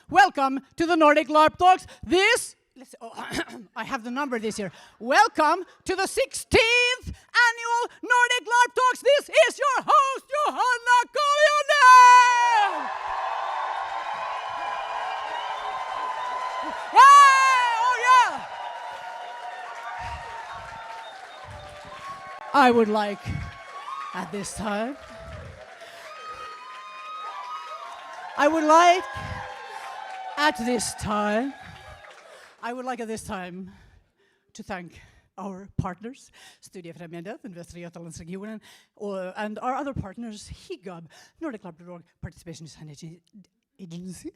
Welcome to the Nordic Larp Talks. I have the number this year. Welcome to the 16th annual Nordic Larp Talks. This is your host, Johanna Koljonen! Yeah! I would like at this time to thank our partners, Studiefrämjandet in Västra Götalandsregionen, and our other partners, HIGAB, Nordic Larp Participation Agency,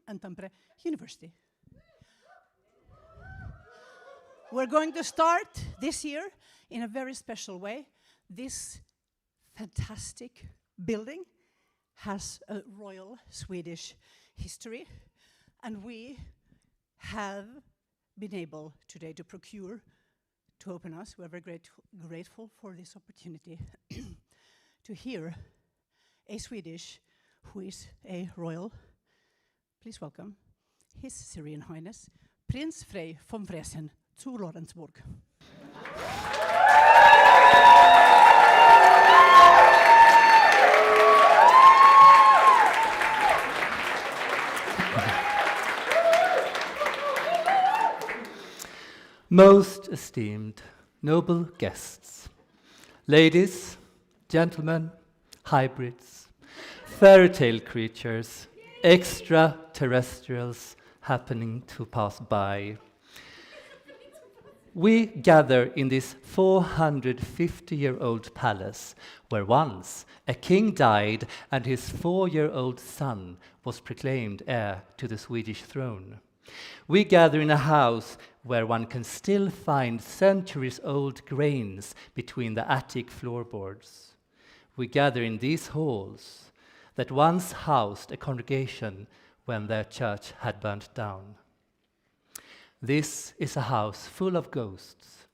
and Tampere University. We're going to start this year in a very special way. This fantastic building has a royal Swedish history, and we have been able today to open us. We're very grateful for this opportunity to hear a Swedish who is a royal. Please welcome His Serene Highness Prince Frey von Fresen zu Lorensburg. Most esteemed, noble guests, ladies, gentlemen, hybrids, fairy tale creatures, extraterrestrials happening to pass by. We gather in this 450-year-old palace where once a king died and his 4-year-old son was proclaimed heir to the Swedish throne. We gather in a house where one can still find centuries-old grains between the attic floorboards. We gather in these halls that once housed a congregation when their church had burnt down. This is a house full of ghosts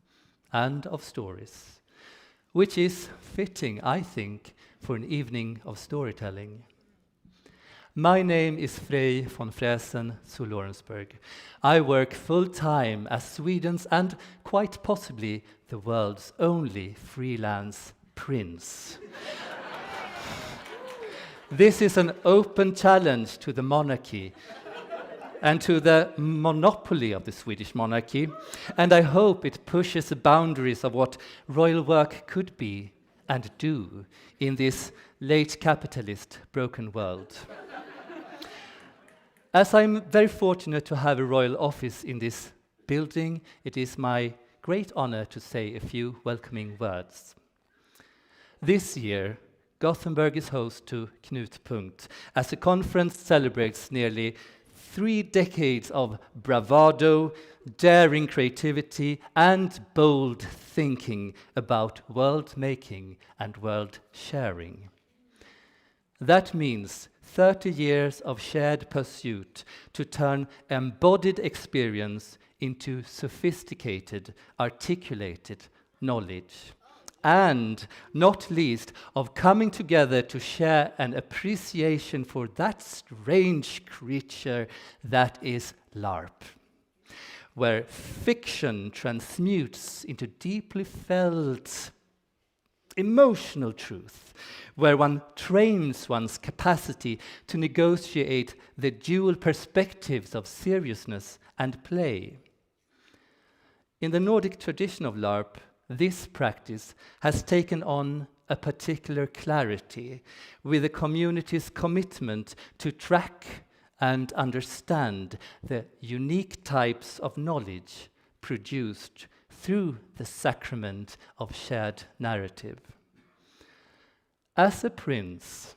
and of stories, which is fitting, I think, for an evening of storytelling. My name is Frey von Fresen zu Lorensburg. I work full-time as Sweden's and quite possibly the world's only freelance prince. This is an open challenge to the monarchy and to the monopoly of the Swedish monarchy, and I hope it pushes the boundaries of what royal work could be and do in this late capitalist broken world. As I'm very fortunate to have a royal office in this building, it is my great honor to say a few welcoming words. This year, Gothenburg is host to Knutpunkt, as the conference celebrates nearly 3 decades of bravado, daring creativity, and bold thinking about world-making and world-sharing. That means 30 years of shared pursuit to turn embodied experience into sophisticated, articulated knowledge. And, not least, of coming together to share an appreciation for that strange creature that is LARP, where fiction transmutes into deeply felt emotional truth, where one trains one's capacity to negotiate the dual perspectives of seriousness and play. In the Nordic tradition of LARP, this practice has taken on a particular clarity with the community's commitment to track and understand the unique types of knowledge produced through the sacrament of shared narrative. As a prince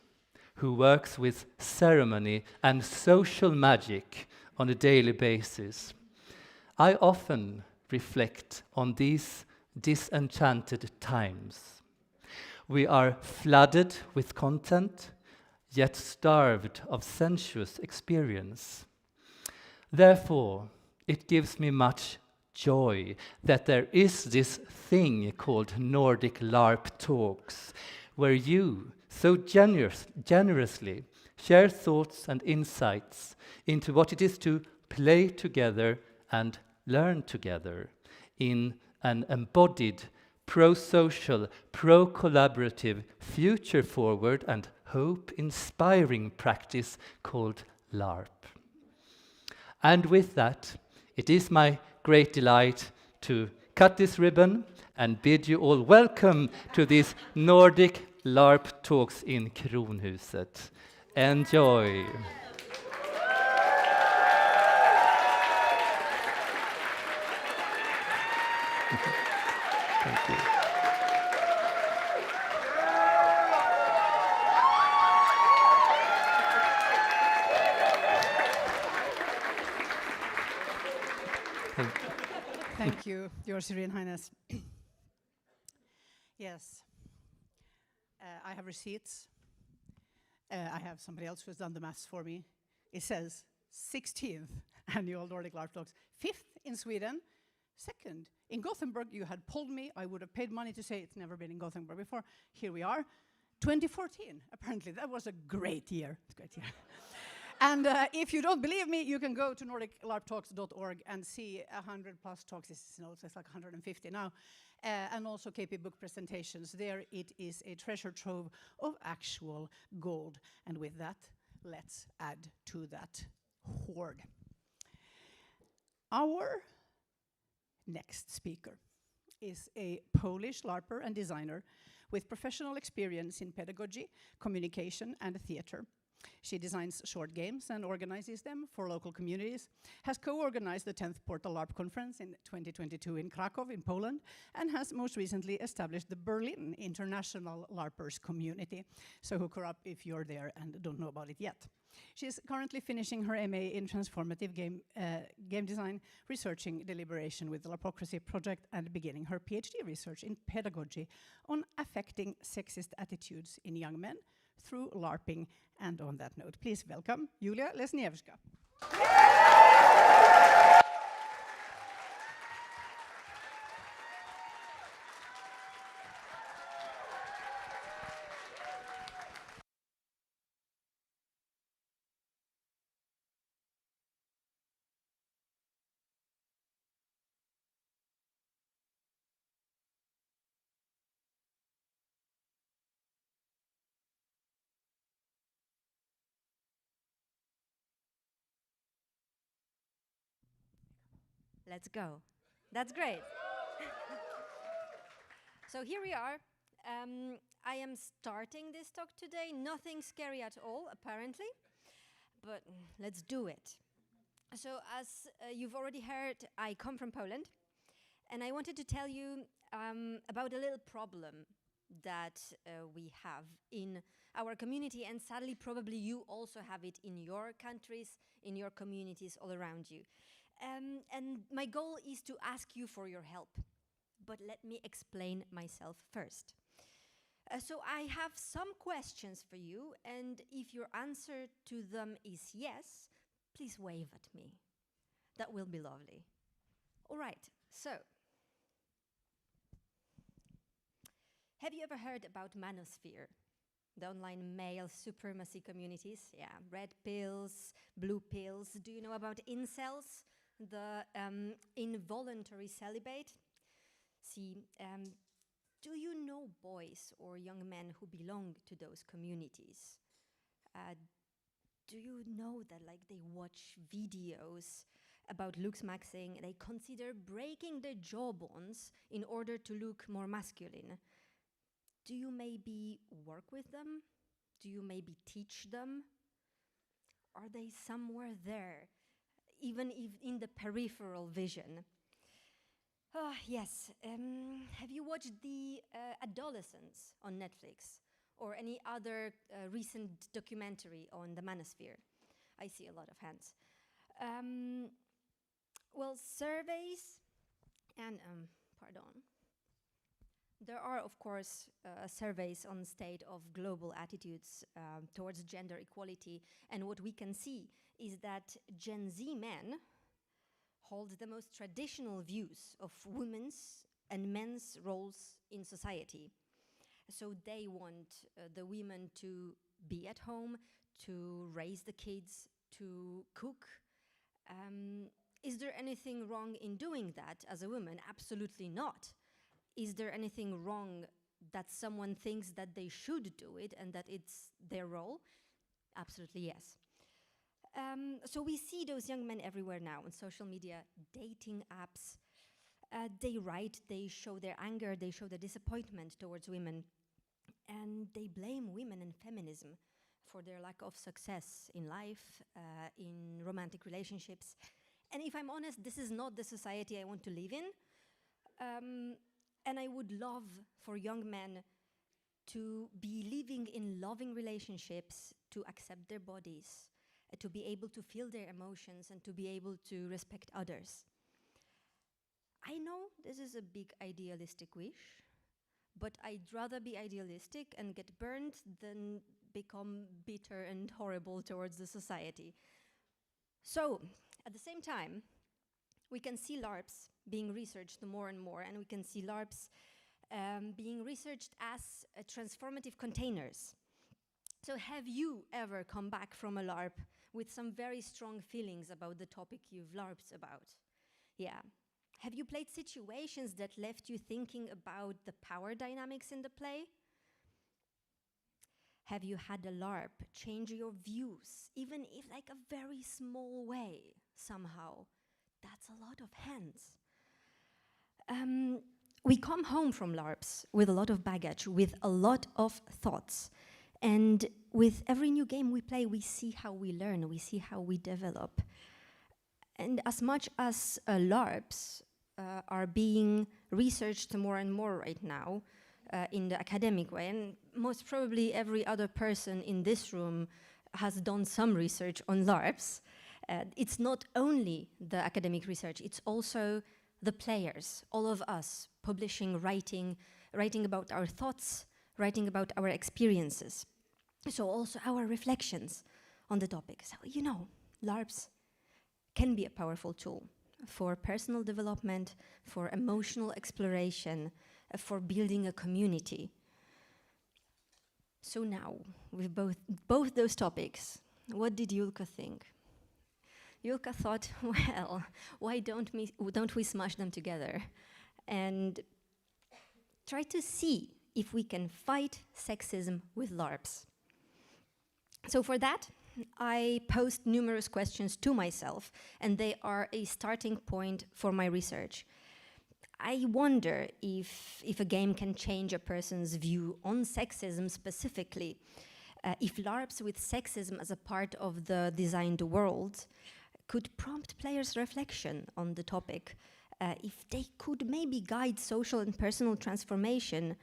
who works with ceremony and social magic on a daily basis, I often reflect on these disenchanted times. We are flooded with content, yet starved of sensuous experience. Therefore, it gives me much joy that there is this thing called Nordic Larp Talks, where you so generously share thoughts and insights into what it is to play together and learn together in an embodied, pro-social, pro-collaborative, future-forward and hope-inspiring practice called LARP. And with that, it is my great delight to cut this ribbon and bid you all welcome to these Nordic Larp Talks in Kronhuset. Enjoy! Thank you. Thank you, Your Serene Highness. Yes, I have receipts. I have somebody else who's done the maths for me. It says 16th annual Nordic Larp Talks, 5th in Sweden, 2nd in Gothenburg. You had pulled me. I would have paid money to say it's never been in Gothenburg before. Here we are. 2014, apparently. That was a great year. It's a great year. And if you don't believe me, you can go to nordiclarptalks.org and see 100 plus talks. It's like 150 now. And also KP book presentations. There it is a treasure trove of actual gold. And with that, let's add to that hoard. Our next speaker is a Polish LARPer and designer with professional experience in pedagogy, communication, and theater. She designs short games and organizes them for local communities, has co-organized the 10th Portal LARP Conference in 2022 in Krakow in Poland, and has most recently established the Berlin International LARPers Community. So hook her up if you're there and don't know about it yet. She's currently finishing her MA in transformative game design, researching deliberation with the Larpocracy project, and beginning her PhD research in pedagogy on affecting sexist attitudes in young men through LARPing. And on that note, please welcome Julia Leśniewska. Let's go. That's great. So here we are. I am starting this talk today. Nothing scary at all, apparently. But let's do it. So as you've already heard, I come from Poland. And I wanted to tell you about a little problem that we have in our community. And sadly, probably you also have it in your countries, in your communities all around you. And my goal is to ask you for your help. But let me explain myself first. So I have some questions for you, and if your answer to them is yes, please wave at me. That will be lovely. All right, so. Have you ever heard about Manosphere? The online male supremacy communities? Yeah, red pills, blue pills. Do you know about incels? The involuntary celibate. See, do you know boys or young men who belong to those communities? Do you know that they watch videos about looks maxing? They consider breaking their jawbones in order to look more masculine. Do you maybe work with them? Do you maybe teach them? Are they somewhere there? Even if in the peripheral vision. Oh, yes. Have you watched the Adolescents on Netflix? Or any other recent documentary on the Manosphere? I see a lot of hands. Well, surveys and, pardon. There are, of course, surveys on the state of global attitudes towards gender equality. And what we can see is that Gen Z men hold the most traditional views of women's and men's roles in society. So they want the women to be at home, to raise the kids, to cook. Is there anything wrong in doing that as a woman? Absolutely not. Is there anything wrong that someone thinks that they should do it and that it's their role? Absolutely yes. So we see those young men everywhere now on social media, dating apps. They write, they show their anger, they show their disappointment towards women, and they blame women and feminism for their lack of success in life, in romantic relationships. And if I'm honest, this is not the society I want to live in. And I would love for young men to be living in loving relationships, to accept their bodies, to be able to feel their emotions, and to be able to respect others. I know this is a big idealistic wish, but I'd rather be idealistic and get burned than become bitter and horrible towards the society. So, at the same time, we can see LARPs being researched more and more, and we can see LARPs being researched as transformative containers. So have you ever come back from a LARP with some very strong feelings about the topic you've LARPed about? Yeah. Have you played situations that left you thinking about the power dynamics in the play? Have you had a LARP change your views, even if like a very small way, somehow? That's a lot of hands. We come home from LARPs with a lot of baggage, with a lot of thoughts. And with every new game we play, we see how we learn, we see how we develop. And as much as LARPs are being researched more and more right now in the academic way, and most probably every other person in this room has done some research on LARPs. It's not only the academic research, it's also the players, all of us, publishing, writing about our thoughts, writing about our experiences. So also our reflections on the topic. So, you know, LARPs can be a powerful tool for personal development, for emotional exploration, for building a community. So now, with both those topics, what did Julka think? Julka thought, well, why don't we smash them together and try to see if we can fight sexism with LARPs. So for that, I posed numerous questions to myself, and they are a starting point for my research. I wonder if a game can change a person's view on sexism specifically, if LARPs with sexism as a part of the designed world could prompt players' reflection on the topic, if they could maybe guide social and personal transformation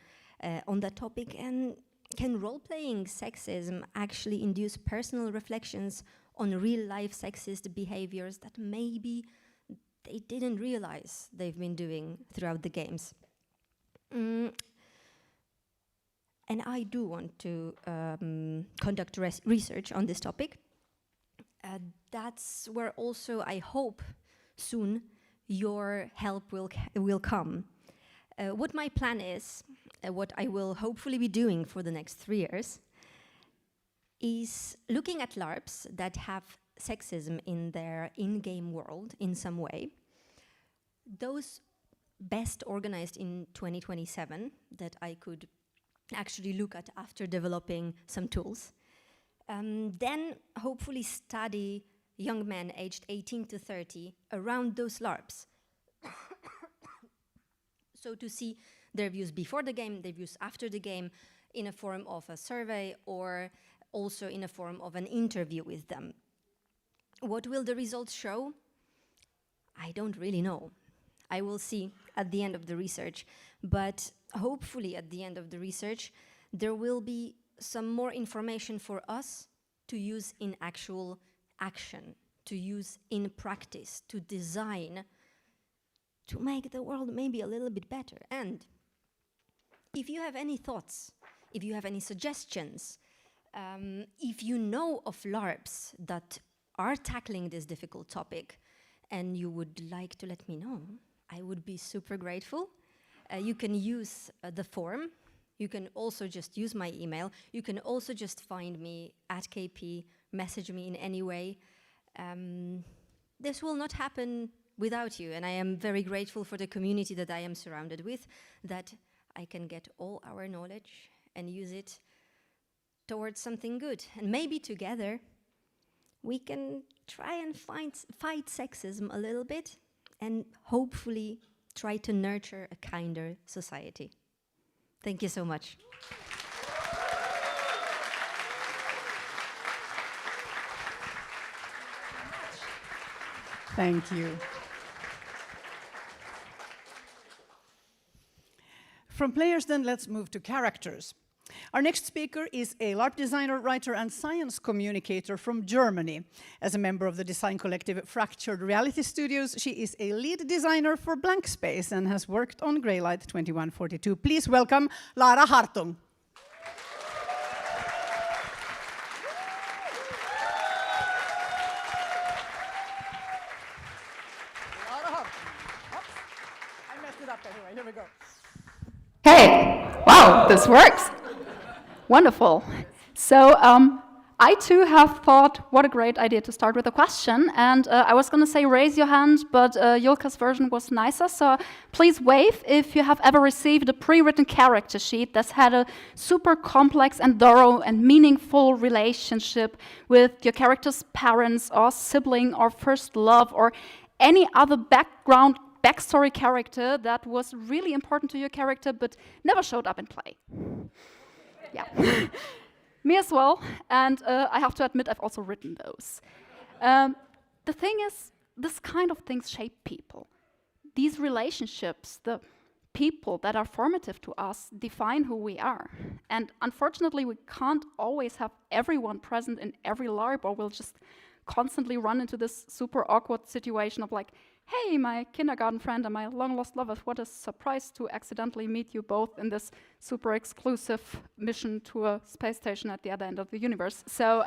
on that topic, and can role-playing sexism actually induce personal reflections on real-life sexist behaviors that maybe they didn't realize they've been doing throughout the games? And I do want to conduct research on this topic. That's where also I hope soon your help will come. What my plan is, what I will hopefully be doing for the next 3 years, is looking at LARPs that have sexism in their in-game world in some way. Those best organized in 2027 that I could actually look at after developing some tools. Then hopefully study young men aged 18 to 30 around those LARPs. So to see their views before the game, their views after the game, in a form of a survey or also in a form of an interview with them. What will the results show? I don't really know. I will see at the end of the research, but hopefully at the end of the research, there will be some more information for us to use in actual action, to use in practice, to design, to make the world maybe a little bit better. And if you have any thoughts, if you have any suggestions, if you know of LARPs that are tackling this difficult topic and you would like to let me know, I would be super grateful. You can use the form You can also just use my email. You can also just find me at KP, message me in any way. This will not happen without you, and I am very grateful for the community that I am surrounded with, that I can get all our knowledge and use it towards something good. And maybe together we can try and fight sexism a little bit and hopefully try to nurture a kinder society. Thank you so much. Thank you. From players, then, let's move to characters. Our next speaker is a LARP designer, writer, and science communicator from Germany. As a member of the design collective Fractured Reality Studios, she is a lead designer for Blank Space and has worked on Greylight 2142. Please welcome Lara Hartung. Here we go. Hey, wow, this works. Wonderful. So I too have thought, what a great idea to start with a question. And I was going to say raise your hand, but Julka's version was nicer. So please wave if you have ever received a pre-written character sheet that's had a super complex and thorough and meaningful relationship with your character's parents or sibling or first love or any other backstory character that was really important to your character but never showed up in play. Yeah, me as well, and I have to admit I've also written those. The thing is, this kind of things shape people. These relationships, the people that are formative to us, define who we are. And unfortunately, we can't always have everyone present in every LARP, or we'll just constantly run into this super awkward situation of like, hey, my kindergarten friend and my long-lost lover, what a surprise to accidentally meet you both in this super exclusive mission to a space station at the other end of the universe. So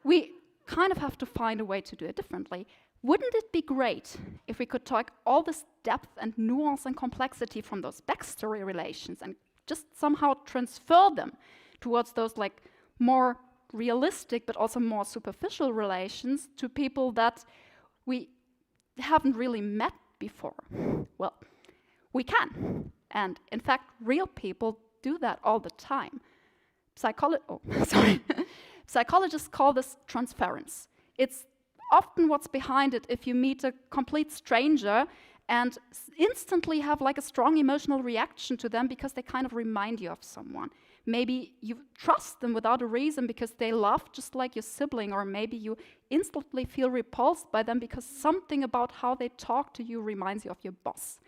we kind of have to find a way to do it differently. Wouldn't it be great if we could take all this depth and nuance and complexity from those backstory relations and just somehow transfer them towards those like more realistic but also more superficial relations to people that we haven't really met before? Well, we can. And in fact, real people do that all the time. Psychologists call this transference. It's often what's behind it if you meet a complete stranger and instantly have like a strong emotional reaction to them because they kind of remind you of someone. Maybe you trust them without a reason because they laugh just like your sibling, or maybe you instantly feel repulsed by them because something about how they talk to you reminds you of your boss.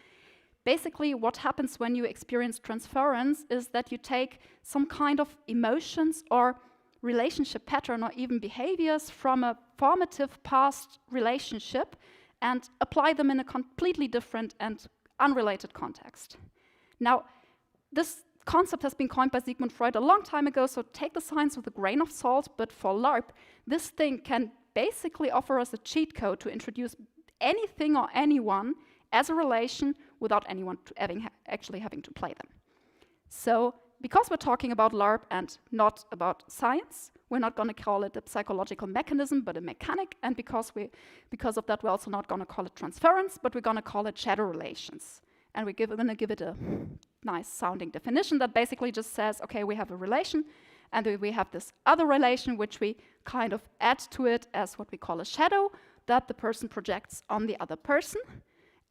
Basically, what happens when you experience transference is that you take some kind of emotions or relationship pattern or even behaviors from a formative past relationship and apply them in a completely different and unrelated context. Now, this concept has been coined by Sigmund Freud a long time ago, so take the science with a grain of salt, but for LARP, this thing can basically offer us a cheat code to introduce anything or anyone as a relation without anyone actually having to play them. So, because we're talking about LARP and not about science, we're not going to call it a psychological mechanism, but a mechanic, and because of that, we're also not going to call it transference, but we're going to call it shadow relations. And we're going to give it a nice sounding definition that basically just says, okay, we have a relation, and we have this other relation, which we kind of add to it as what we call a shadow that the person projects on the other person.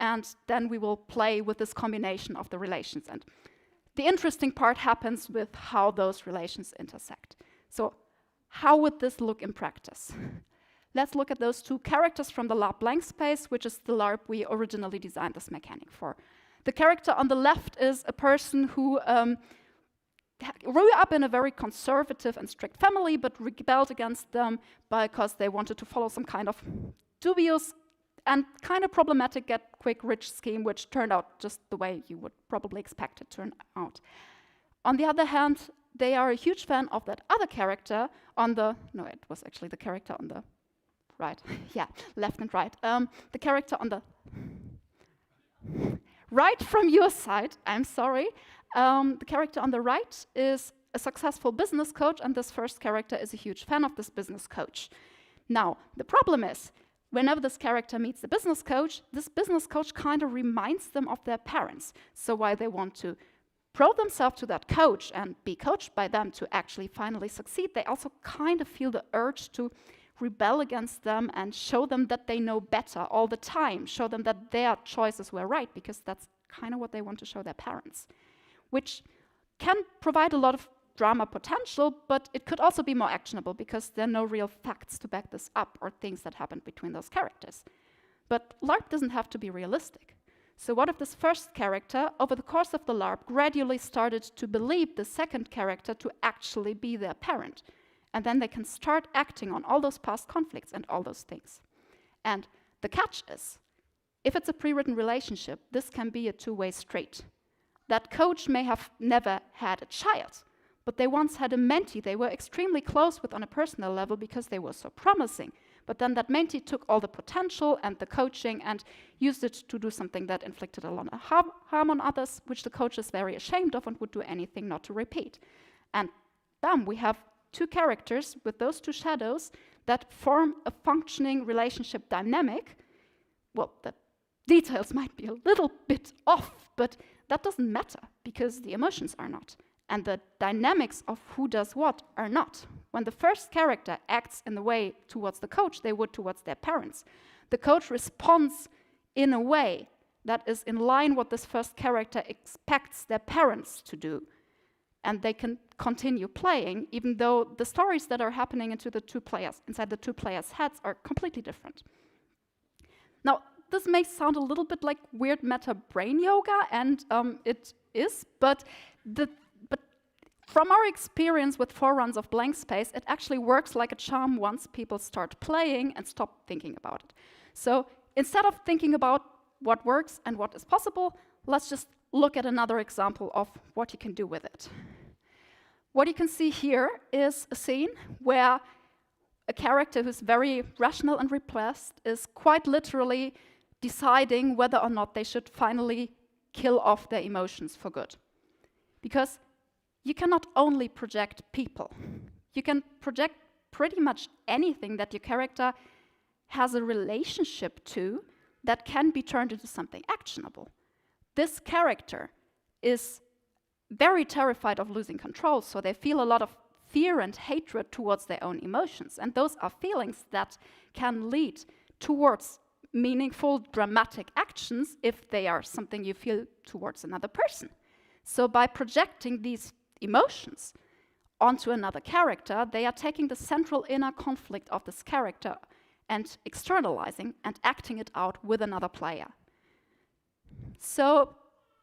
And then we will play with this combination of the relations. And the interesting part happens with how those relations intersect. So how would this look in practice? Let's look at those two characters from the LARP Blank Space, which is the LARP we originally designed this mechanic for. The character on the left is a person who grew up in a very conservative and strict family, but rebelled against them because they wanted to follow some kind of dubious and kind of problematic get-quick-rich scheme, which turned out just the way you would probably expect it to turn out. On the other hand, they are a huge fan of that other character on the... No, it was actually the character on the right. Yeah, left and right. The character on the... right from your side, I'm sorry, The character on the right is a successful business coach, and this first character is a huge fan of this business coach. Now, the problem is, whenever this character meets the business coach, this business coach kind of reminds them of their parents. So while they want to prove themselves to that coach and be coached by them to actually finally succeed, they also kind of feel the urge to rebel against them and show them that they know better all the time, show them that their choices were right, because that's kind of what they want to show their parents, which can provide a lot of drama potential, but it could also be more actionable because there are no real facts to back this up or things that happened between those characters. But LARP doesn't have to be realistic. So what if this first character, over the course of the LARP, gradually started to believe the second character to actually be their parent? And then they can start acting on all those past conflicts and all those things. And the catch is, if it's a pre-written relationship, this can be a two-way street. That coach may have never had a child, but they once had a mentee they were extremely close with on a personal level because they were so promising. But then that mentee took all the potential and the coaching and used it to do something that inflicted a lot of harm on others, which the coach is very ashamed of and would do anything not to repeat. And bam, we have two characters with those two shadows that form a functioning relationship dynamic. Well, the details might be a little bit off, but that doesn't matter because the emotions are not. And the dynamics of who does what are not. When the first character acts in the way towards the coach they would towards their parents, the coach responds in a way that is in line what this first character expects their parents to do. And they can continue playing, even though the stories that are happening inside the two players' heads are completely different. Now, this may sound a little bit like weird meta brain yoga, and it is, but from our experience with foreruns of blank space, it actually works like a charm once people start playing and stop thinking about it. So instead of thinking about what works and what is possible, let's just look at another example of what you can do with it. What you can see here is a scene where a character who's very rational and repressed is quite literally deciding whether or not they should finally kill off their emotions for good. Because you cannot only project people. You can project pretty much anything that your character has a relationship to that can be turned into something actionable. This character is very terrified of losing control, so they feel a lot of fear and hatred towards their own emotions. And those are feelings that can lead towards meaningful, dramatic actions if they are something you feel towards another person. So by projecting these emotions onto another character, they are taking the central inner conflict of this character and externalizing and acting it out with another player. So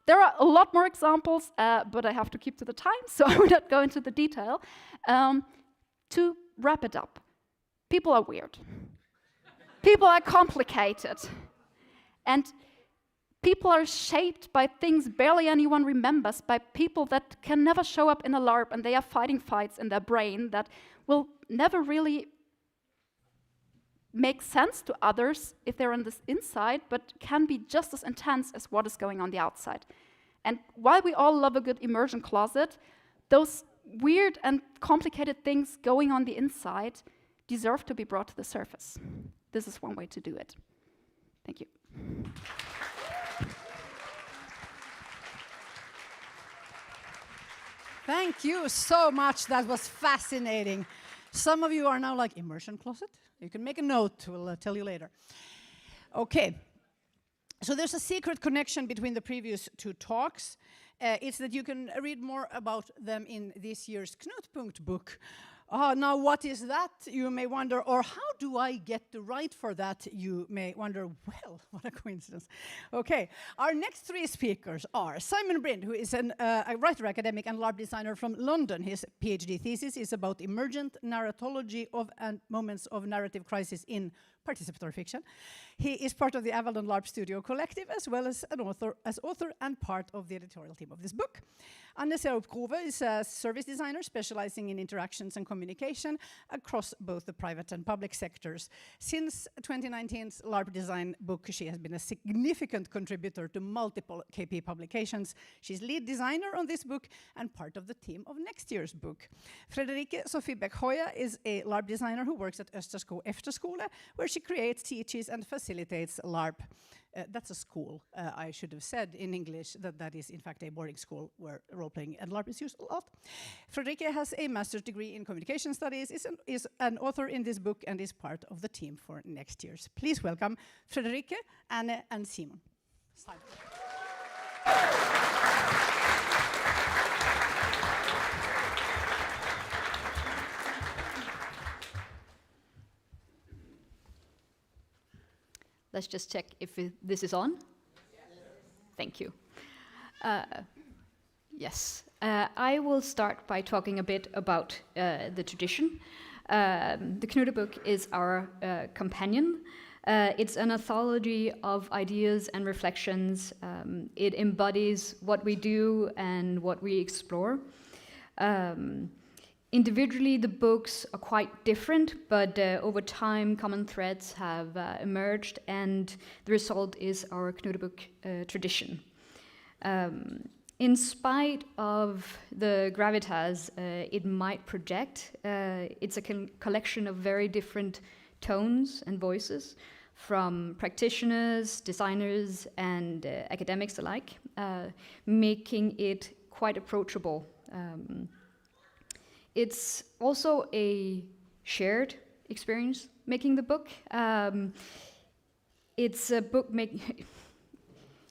there are a lot more examples, but I have to keep to the time, so I will not go into the detail. To wrap it up, people are weird. People are complicated. And people are shaped by things barely anyone remembers, by people that can never show up in a LARP, and they are fighting fights in their brain that will never really make sense to others if they're on this inside, but can be just as intense as what is going on the outside. And while we all love a good immersion closet, those weird and complicated things going on the inside deserve to be brought to the surface. This is one way to do it. Thank you. Thank you so much. That was fascinating. Some of you are now like, immersion closet? You can make a note. We'll tell you later. Okay. So there's a secret connection between the previous two talks. It's that you can read more about them in this year's Knutpunkt book. Now, what is that, you may wonder, or how do I get the right for that, you may wonder. Well, what a coincidence. Okay, our next three speakers are Simon Brind, who is a writer, academic, and LARP designer from London. His PhD thesis is about emergent narratology of and moments of narrative crisis in participatory fiction. He is part of the Avalon LARP Studio Collective, as well as an author and part of the editorial team of this book. Anne Serup-Grove is a service designer specializing in interactions and communication across both the private and public sectors. Since 2019's LARP design book, she has been a significant contributor to multiple KP publications. She's lead designer on this book and part of the team of next year's book. Frederike Sofie Beck-Hoya is a LARP designer who works at Östersko Efterskole, where she creates, teaches and facilitates LARP. That's a school. I should have said in English that is in fact a boarding school where role-playing and LARP is used a lot. Frederike has a master's degree in communication studies, is an author in this book and is part of the team for next year's. Please welcome Frederike, Anne and Simon. Let's just check if this is on. Thank you. Yes, I will start by talking a bit about the tradition. The Knude book is our companion. It's an anthology of ideas and reflections. It embodies what we do and what we explore. Individually, the books are quite different, but over time, common threads have emerged, and the result is our Knude book tradition. In spite of the gravitas it might project, it's a collection of very different tones and voices from practitioners, designers, and academics alike, making it quite approachable. It's also a shared experience making the book. It's a book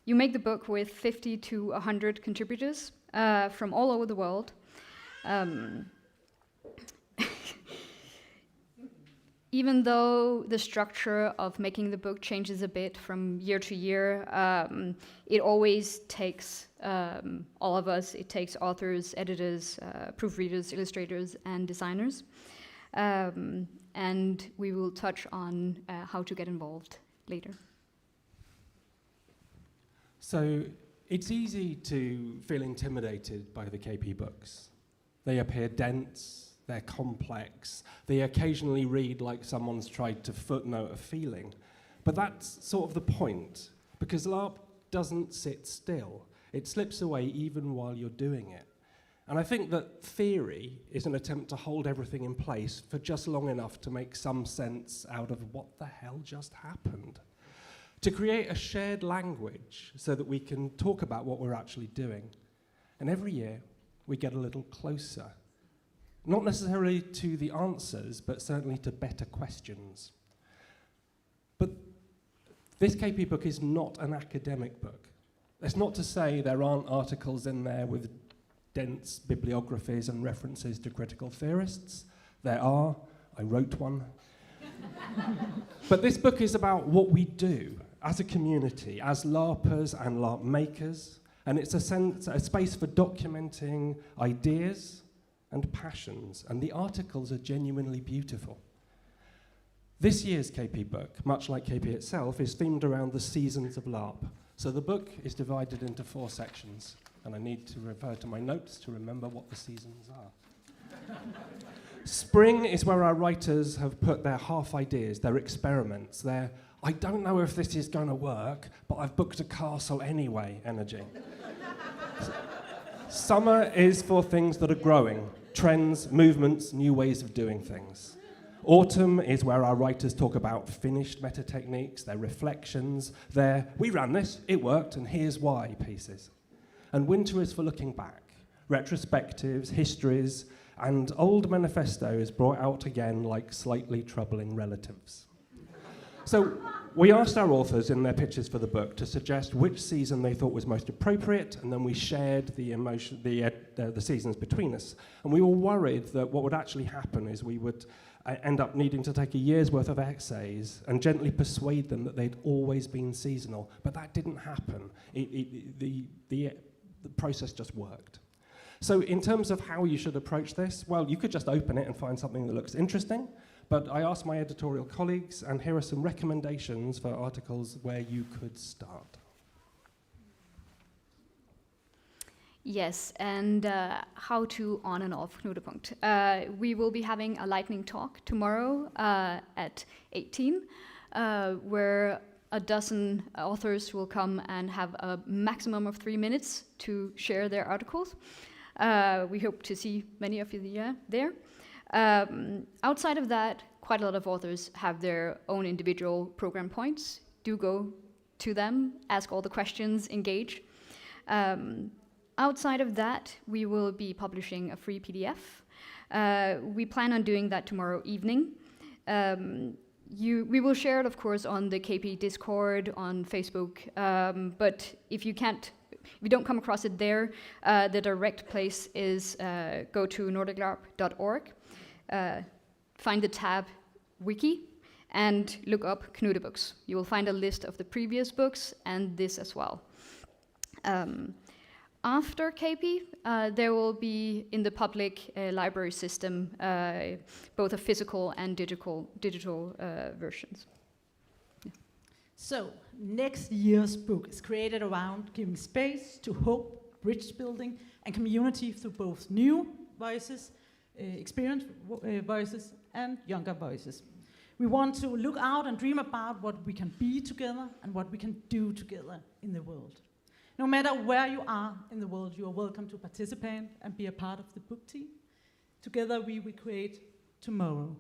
you make the book with 50 to 100 contributors from all over the world. Even though the structure of making the book changes a bit from year to year, it always takes all of us. It takes authors, editors, proofreaders, illustrators, and designers. And we will touch on how to get involved later. So it's easy to feel intimidated by the KP books. They appear dense, they're complex, they occasionally read like someone's tried to footnote a feeling. But that's sort of the point, because LARP doesn't sit still. It slips away even while you're doing it. And I think that theory is an attempt to hold everything in place for just long enough to make some sense out of what the hell just happened. To create a shared language so that we can talk about what we're actually doing. And every year, we get a little closer. Not necessarily to the answers, but certainly to better questions. But this KP book is not an academic book. That's not to say there aren't articles in there with dense bibliographies and references to critical theorists. There are. I wrote one. But this book is about what we do as a community, as LARPers and LARP makers, and it's a space for documenting ideas and passions, and the articles are genuinely beautiful. This year's KP book, much like KP itself, is themed around the seasons of LARP. So the book is divided into 4 sections, and I need to refer to my notes to remember what the seasons are. Spring is where our writers have put their half ideas, their experiments, their I don't know if this is going to work, but I've booked a castle anyway energy. Summer is for things that are growing, trends, movements, new ways of doing things. Autumn is where our writers talk about finished meta techniques, their reflections, their we ran this, it worked, and here's why pieces. And winter is for looking back, retrospectives, histories, and old manifestos brought out again like slightly troubling relatives. So we asked our authors in their pitches for the book to suggest which season they thought was most appropriate, and then we shared the seasons between us. And we were worried that what would actually happen is we would end up needing to take a year's worth of essays and gently persuade them that they'd always been seasonal. But that didn't happen. The process just worked. So in terms of how you should approach this, well, you could just open it and find something that looks interesting. But I asked my editorial colleagues, and here are some recommendations for articles where you could start. Yes, and how to on and off Knutepunkt. We will be having a lightning talk tomorrow at 18, where a dozen authors will come and have a maximum of 3 minutes to share their articles. We hope to see many of you there. Outside of that, quite a lot of authors have their own individual program points. Do go to them, ask all the questions, engage. Outside of that, we will be publishing a free PDF. We plan on doing that tomorrow evening. We will share it, of course, on the KP Discord, on Facebook, but if you don't come across it there, the direct place is go to nordiclarp.org, find the tab Wiki, and look up Knutebooks. You will find a list of the previous books and this as well. After KP, there will be in the public library system both a physical and digital versions. Yeah. So, next year's book is created around giving space to hope, bridge building, and community through both new voices, experienced voices, and younger voices. We want to look out and dream about what we can be together and what we can do together in the world. No matter where you are in the world, you are welcome to participate and be a part of the book team. Together we will create tomorrow.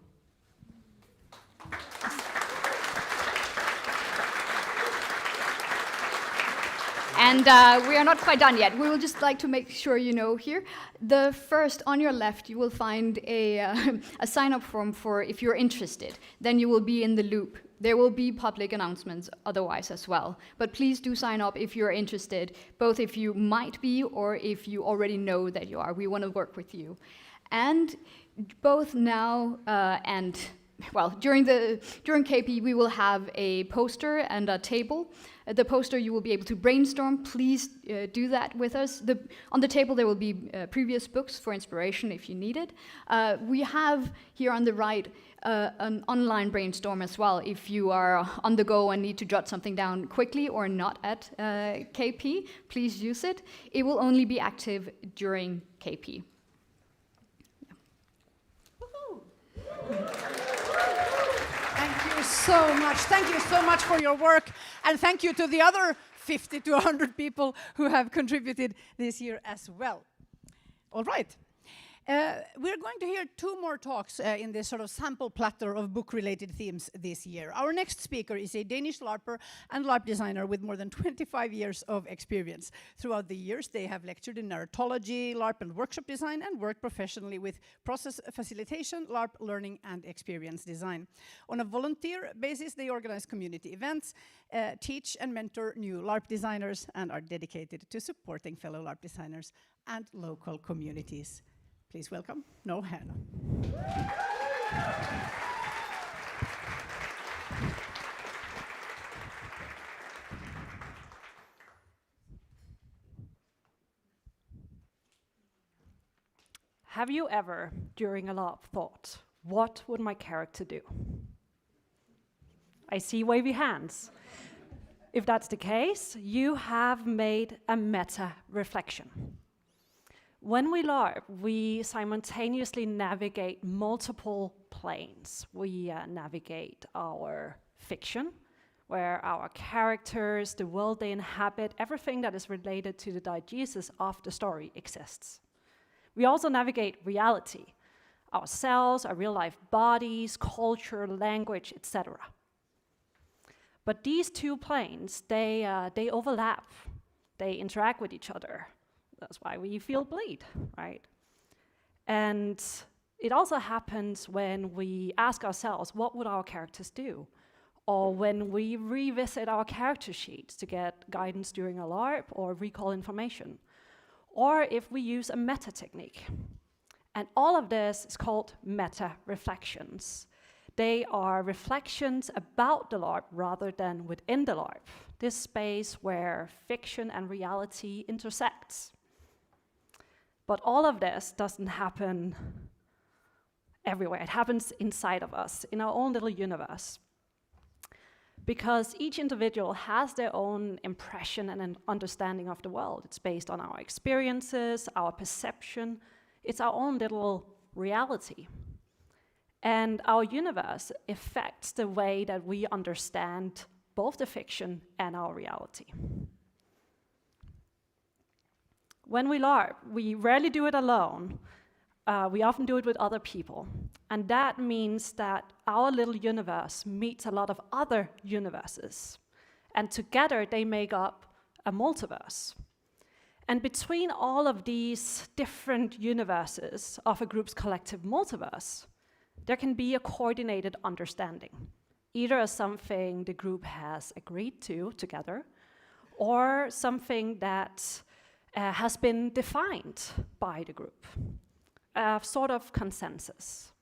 And we are not quite done yet. We will just like to make sure you know here. The first, on your left, you will find a sign-up form for if you're interested. Then you will be in the loop. There will be public announcements otherwise as well. But please do sign up if you're interested, both if you might be or if you already know that you are. We want to work with you. And both now and, well, during KP, we will have a poster and a table. The poster, you will be able to brainstorm. Please do that with us. On the table, there will be previous books for inspiration if you need it. We have here on the right an online brainstorm as well if you are on the go and need to jot something down quickly or not at KP. Please use it. It will only be active during KP. Thank you so much. Thank you so much for your work. And thank you to the other 50 to 100 people who have contributed this year as well. All right. We're going to hear 2 more talks in this sort of sample platter of book-related themes this year. Our next speaker is a Danish LARPer and LARP designer with more than 25 years of experience. Throughout the years, they have lectured in narratology, LARP and workshop design, and worked professionally with process facilitation, LARP learning, and experience design. On a volunteer basis, they organize community events, teach and mentor new LARP designers, and are dedicated to supporting fellow LARP designers and local communities. Please welcome Nór Hernø. Have you ever, during a LARP, thought, what would my character do? I see wavy hands. If that's the case, you have made a meta-reflection. When we LARP, we simultaneously navigate multiple planes. We navigate our fiction, where our characters, the world they inhabit, everything that is related to the diegesis of the story exists. We also navigate reality, ourselves, our real-life bodies, culture, language, etc. But these 2 planes, they overlap. They interact with each other. That's why we feel bleed, right? And it also happens when we ask ourselves, what would our characters do? Or when we revisit our character sheets to get guidance during a LARP or recall information. Or if we use a meta technique. And all of this is called meta-reflections. They are reflections about the LARP rather than within the LARP. This space where fiction and reality intersects. But all of this doesn't happen everywhere. It happens inside of us, in our own little universe. Because each individual has their own impression and an understanding of the world. It's based on our experiences, our perception. It's our own little reality. And our universe affects the way that we understand both the fiction and our reality. When we LARP, we rarely do it alone. We often do it with other people. And that means that our little universe meets a lot of other universes. And together they make up a multiverse. And between all of these different universes of a group's collective multiverse, there can be a coordinated understanding, either as something the group has agreed to together, or something that has been defined by the group, a sort of consensus.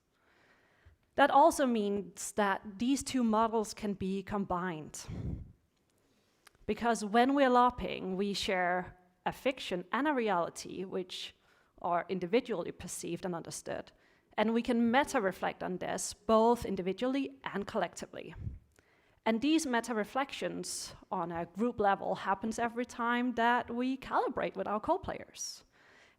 That also means that these two models can be combined. Because when we're LARPing, we share a fiction and a reality which are individually perceived and understood. And we can meta-reflect on this, both individually and collectively. And these meta-reflections on a group level happens every time that we calibrate with our co-players.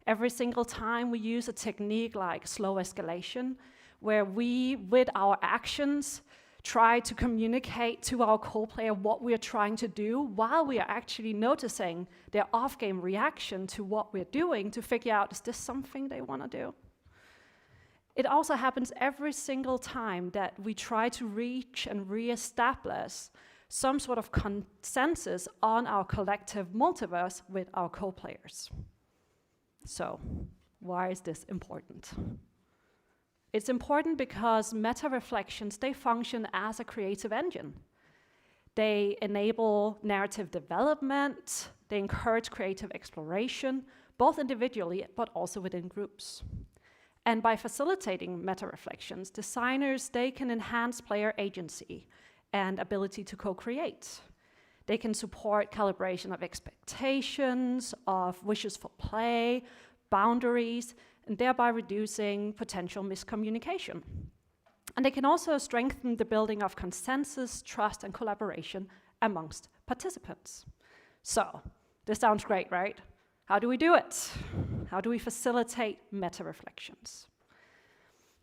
Every single time we use a technique like slow escalation, where we, with our actions, try to communicate to our co-player what we are trying to do while we are actually noticing their off-game reaction to what we're doing to figure out, is this something they want to do? It also happens every single time that we try to reach and re-establish some sort of consensus on our collective multiverse with our co-players. So, why is this important? It's important because meta-reflections, they function as a creative engine. They enable narrative development, they encourage creative exploration, both individually but also within groups. And by facilitating meta-reflections, designers, they can enhance player agency and ability to co-create. They can support calibration of expectations, of wishes for play, boundaries, and thereby reducing potential miscommunication. And they can also strengthen the building of consensus, trust, and collaboration amongst participants. So, this sounds great, right? How do we do it? How do we facilitate meta-reflections?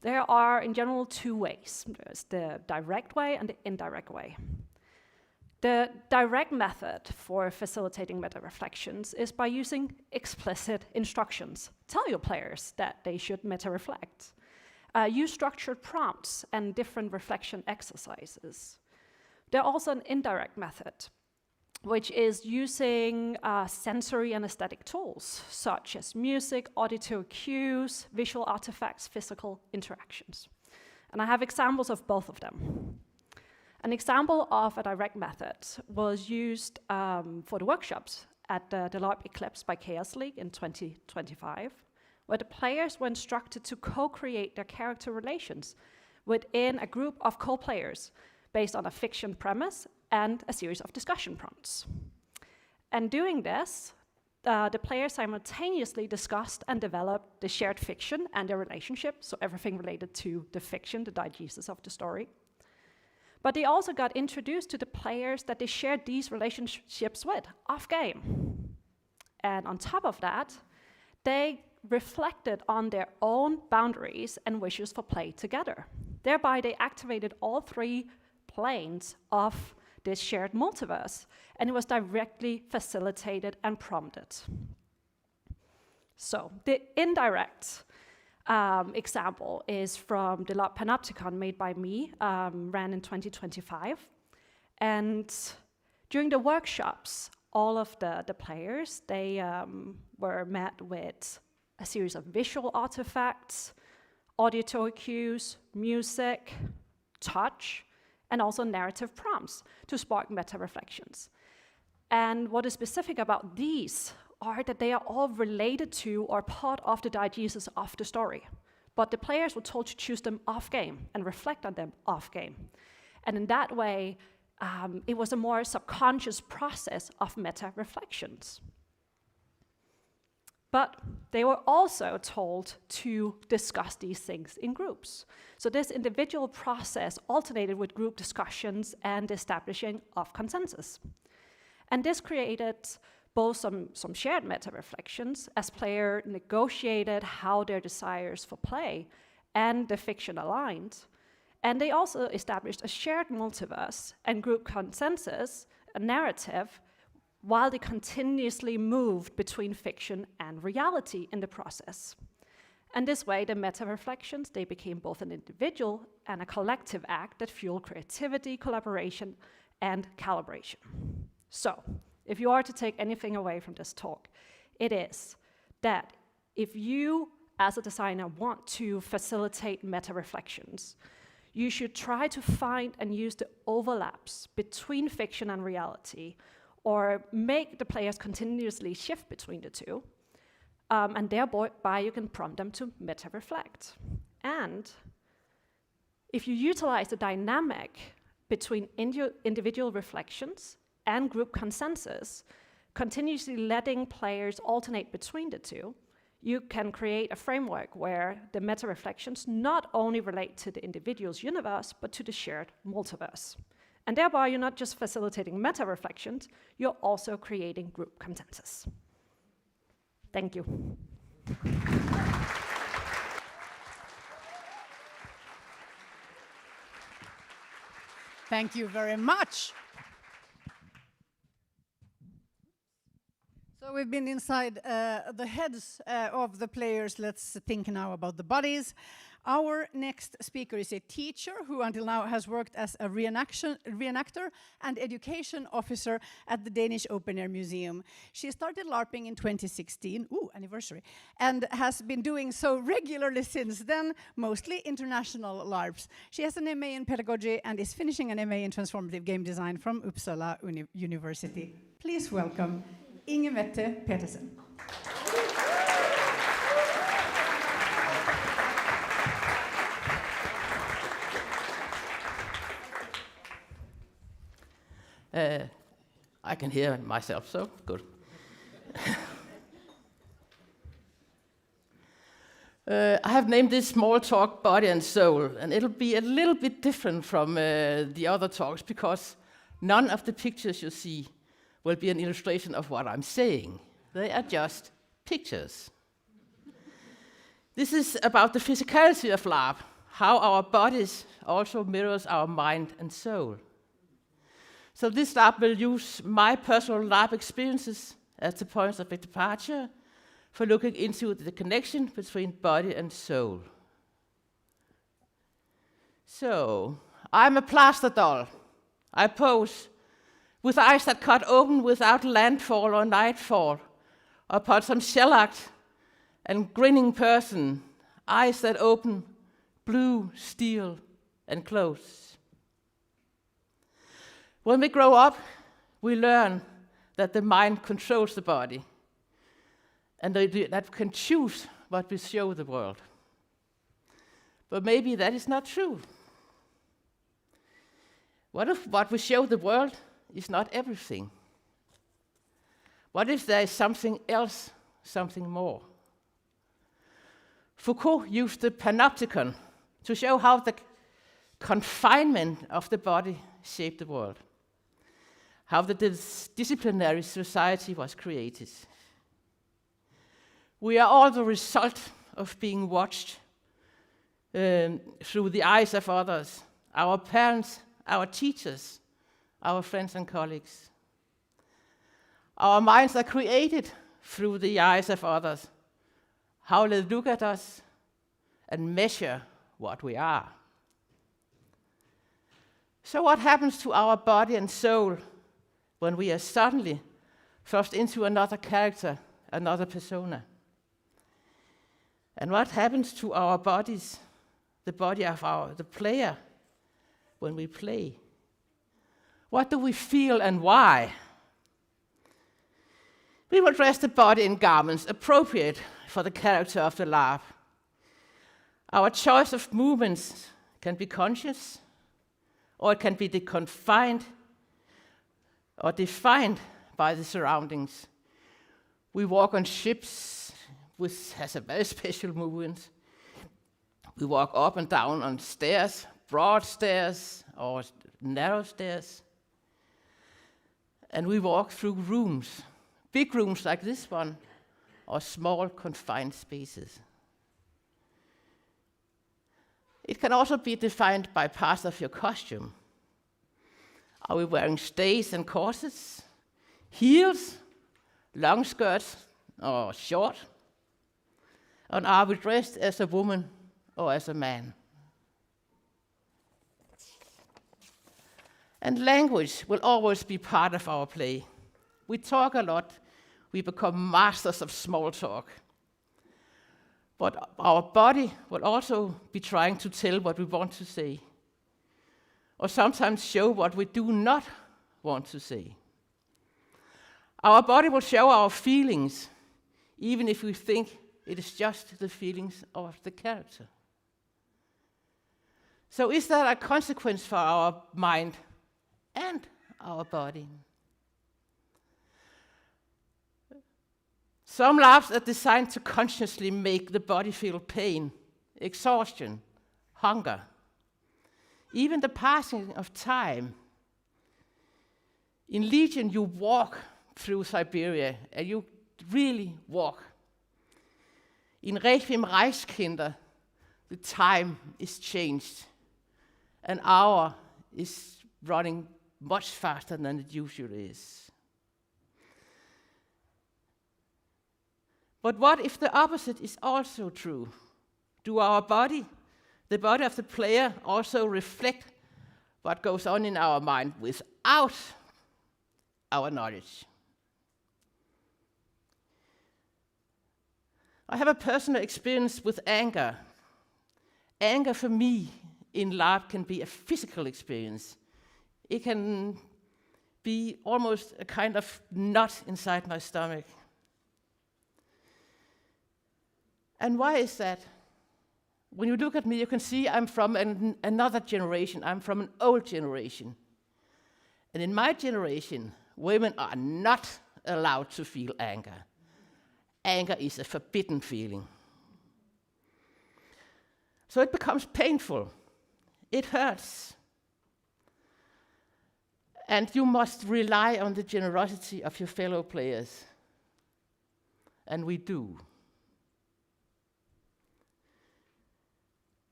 There are, in general, two ways. There's the direct way and the indirect way. The direct method for facilitating meta-reflections is by using explicit instructions. Tell your players that they should meta-reflect. Use structured prompts and different reflection exercises. There's also an indirect method, which is using sensory and aesthetic tools, such as music, auditory cues, visual artifacts, physical interactions. And I have examples of both of them. An example of a direct method was used for the workshops at the LARP Eclipse by Chaos League in 2025, where the players were instructed to co-create their character relations within a group of co-players based on a fiction premise and a series of discussion prompts. And doing this, the players simultaneously discussed and developed the shared fiction and their relationship, so everything related to the fiction, the diegesis of the story. But they also got introduced to the players that they shared these relationships with off-game. And on top of that, they reflected on their own boundaries and wishes for play together. Thereby, they activated all three planes of this shared multiverse, and it was directly facilitated and prompted. So, the indirect example is from the LARP Panopticon made by me, ran in 2025. And during the workshops, all of the players, they were met with a series of visual artifacts, auditory cues, music, touch, and also narrative prompts to spark meta-reflections. And what is specific about these are that they are all related to or part of the diegesis of the story. But the players were told to choose them off-game and reflect on them off-game. And in that way, it was a more subconscious process of meta-reflections. But they were also told to discuss these things in groups. So this individual process alternated with group discussions and establishing of consensus. And this created both some shared meta-reflections as players negotiated how their desires for play and the fiction aligned. And they also established a shared multiverse and group consensus, a narrative, while they continuously moved between fiction and reality in the process. And this way, the meta-reflections, they became both an individual and a collective act that fueled creativity, collaboration, and calibration. So, if you are to take anything away from this talk, it is that if you, as a designer, want to facilitate meta-reflections, you should try to find and use the overlaps between fiction and reality, or make the players continuously shift between the two, and thereby you can prompt them to meta-reflect. And if you utilize the dynamic between individual reflections and group consensus, continuously letting players alternate between the two, you can create a framework where the meta-reflections not only relate to the individual's universe, but to the shared multiverse. And thereby, you're not just facilitating meta-reflections, you're also creating group consensus. Thank you. Thank you very much. So we've been inside the heads of the players. Let's think now about the bodies. Our next speaker is a teacher who until now has worked as a reenactor and education officer at the Danish Open Air Museum. She started LARPing in 2016, anniversary, and has been doing so regularly since then, mostly international LARPs. She has an MA in pedagogy and is finishing an MA in transformative game design from Uppsala University. Please welcome Inge-Mette Petersen. I can hear myself, so good. I have named this small talk Body and Soul, and it'll be a little bit different from the other talks because none of the pictures you see will be an illustration of what I'm saying. They are just pictures. This is about the physicality of LARP, how our bodies also mirrors our mind and soul. So this LARP will use my personal LARP experiences as the points of departure for looking into the connection between body and soul. So, I'm a plaster doll. I pose with eyes that cut open without landfall or nightfall, upon some shellacked and grinning person, eyes that open, blue, steel, and close. When we grow up, we learn that the mind controls the body, and that we can choose what we show the world. But maybe that is not true. What if what we show the world is not everything? What if there is something else, something more? Foucault used the panopticon to show how the confinement of the body shaped the world, how the disciplinary society was created. We are all the result of being watched through the eyes of others, our parents, our teachers, our friends and colleagues. Our minds are created through the eyes of others, how they look at us and measure what we are. So what happens to our body and soul when we are suddenly thrust into another character, another persona? And what happens to our bodies, the body of the player, when we play? What do we feel and why? We will dress the body in garments appropriate for the character of the LARP. Our choice of movements can be conscious, or it can be confined or defined by the surroundings. We walk on ships, which has a very special movement. We walk up and down on stairs, broad stairs or narrow stairs. And we walk through rooms, big rooms like this one, or small confined spaces. It can also be defined by parts of your costume. Are we wearing stays and corsets, heels, long skirts, or short? And are we dressed as a woman or as a man? And language will always be part of our play. We talk a lot. We become masters of small talk. But our body will also be trying to tell what we want to say, or sometimes show what we do not want to say. Our body will show our feelings, even if we think it is just the feelings of the character. So is that a consequence for our mind and our body? Some larps are designed to consciously make the body feel pain, exhaustion, hunger, even the passing of time. In Legion, you walk through Siberia, and you really walk. In Requiem Reichskinder, the time is changed. An hour is running much faster than it usually is. But what if the opposite is also true? Do our body, the body of the player, also reflect what goes on in our mind without our knowledge? I have a personal experience with anger. Anger for me in LARP can be a physical experience. It can be almost a kind of knot inside my stomach. And why is that? When you look at me, you can see I'm from another generation. I'm from an old generation. And in my generation, women are not allowed to feel anger. Anger is a forbidden feeling. So it becomes painful. It hurts. And you must rely on the generosity of your fellow players. And we do.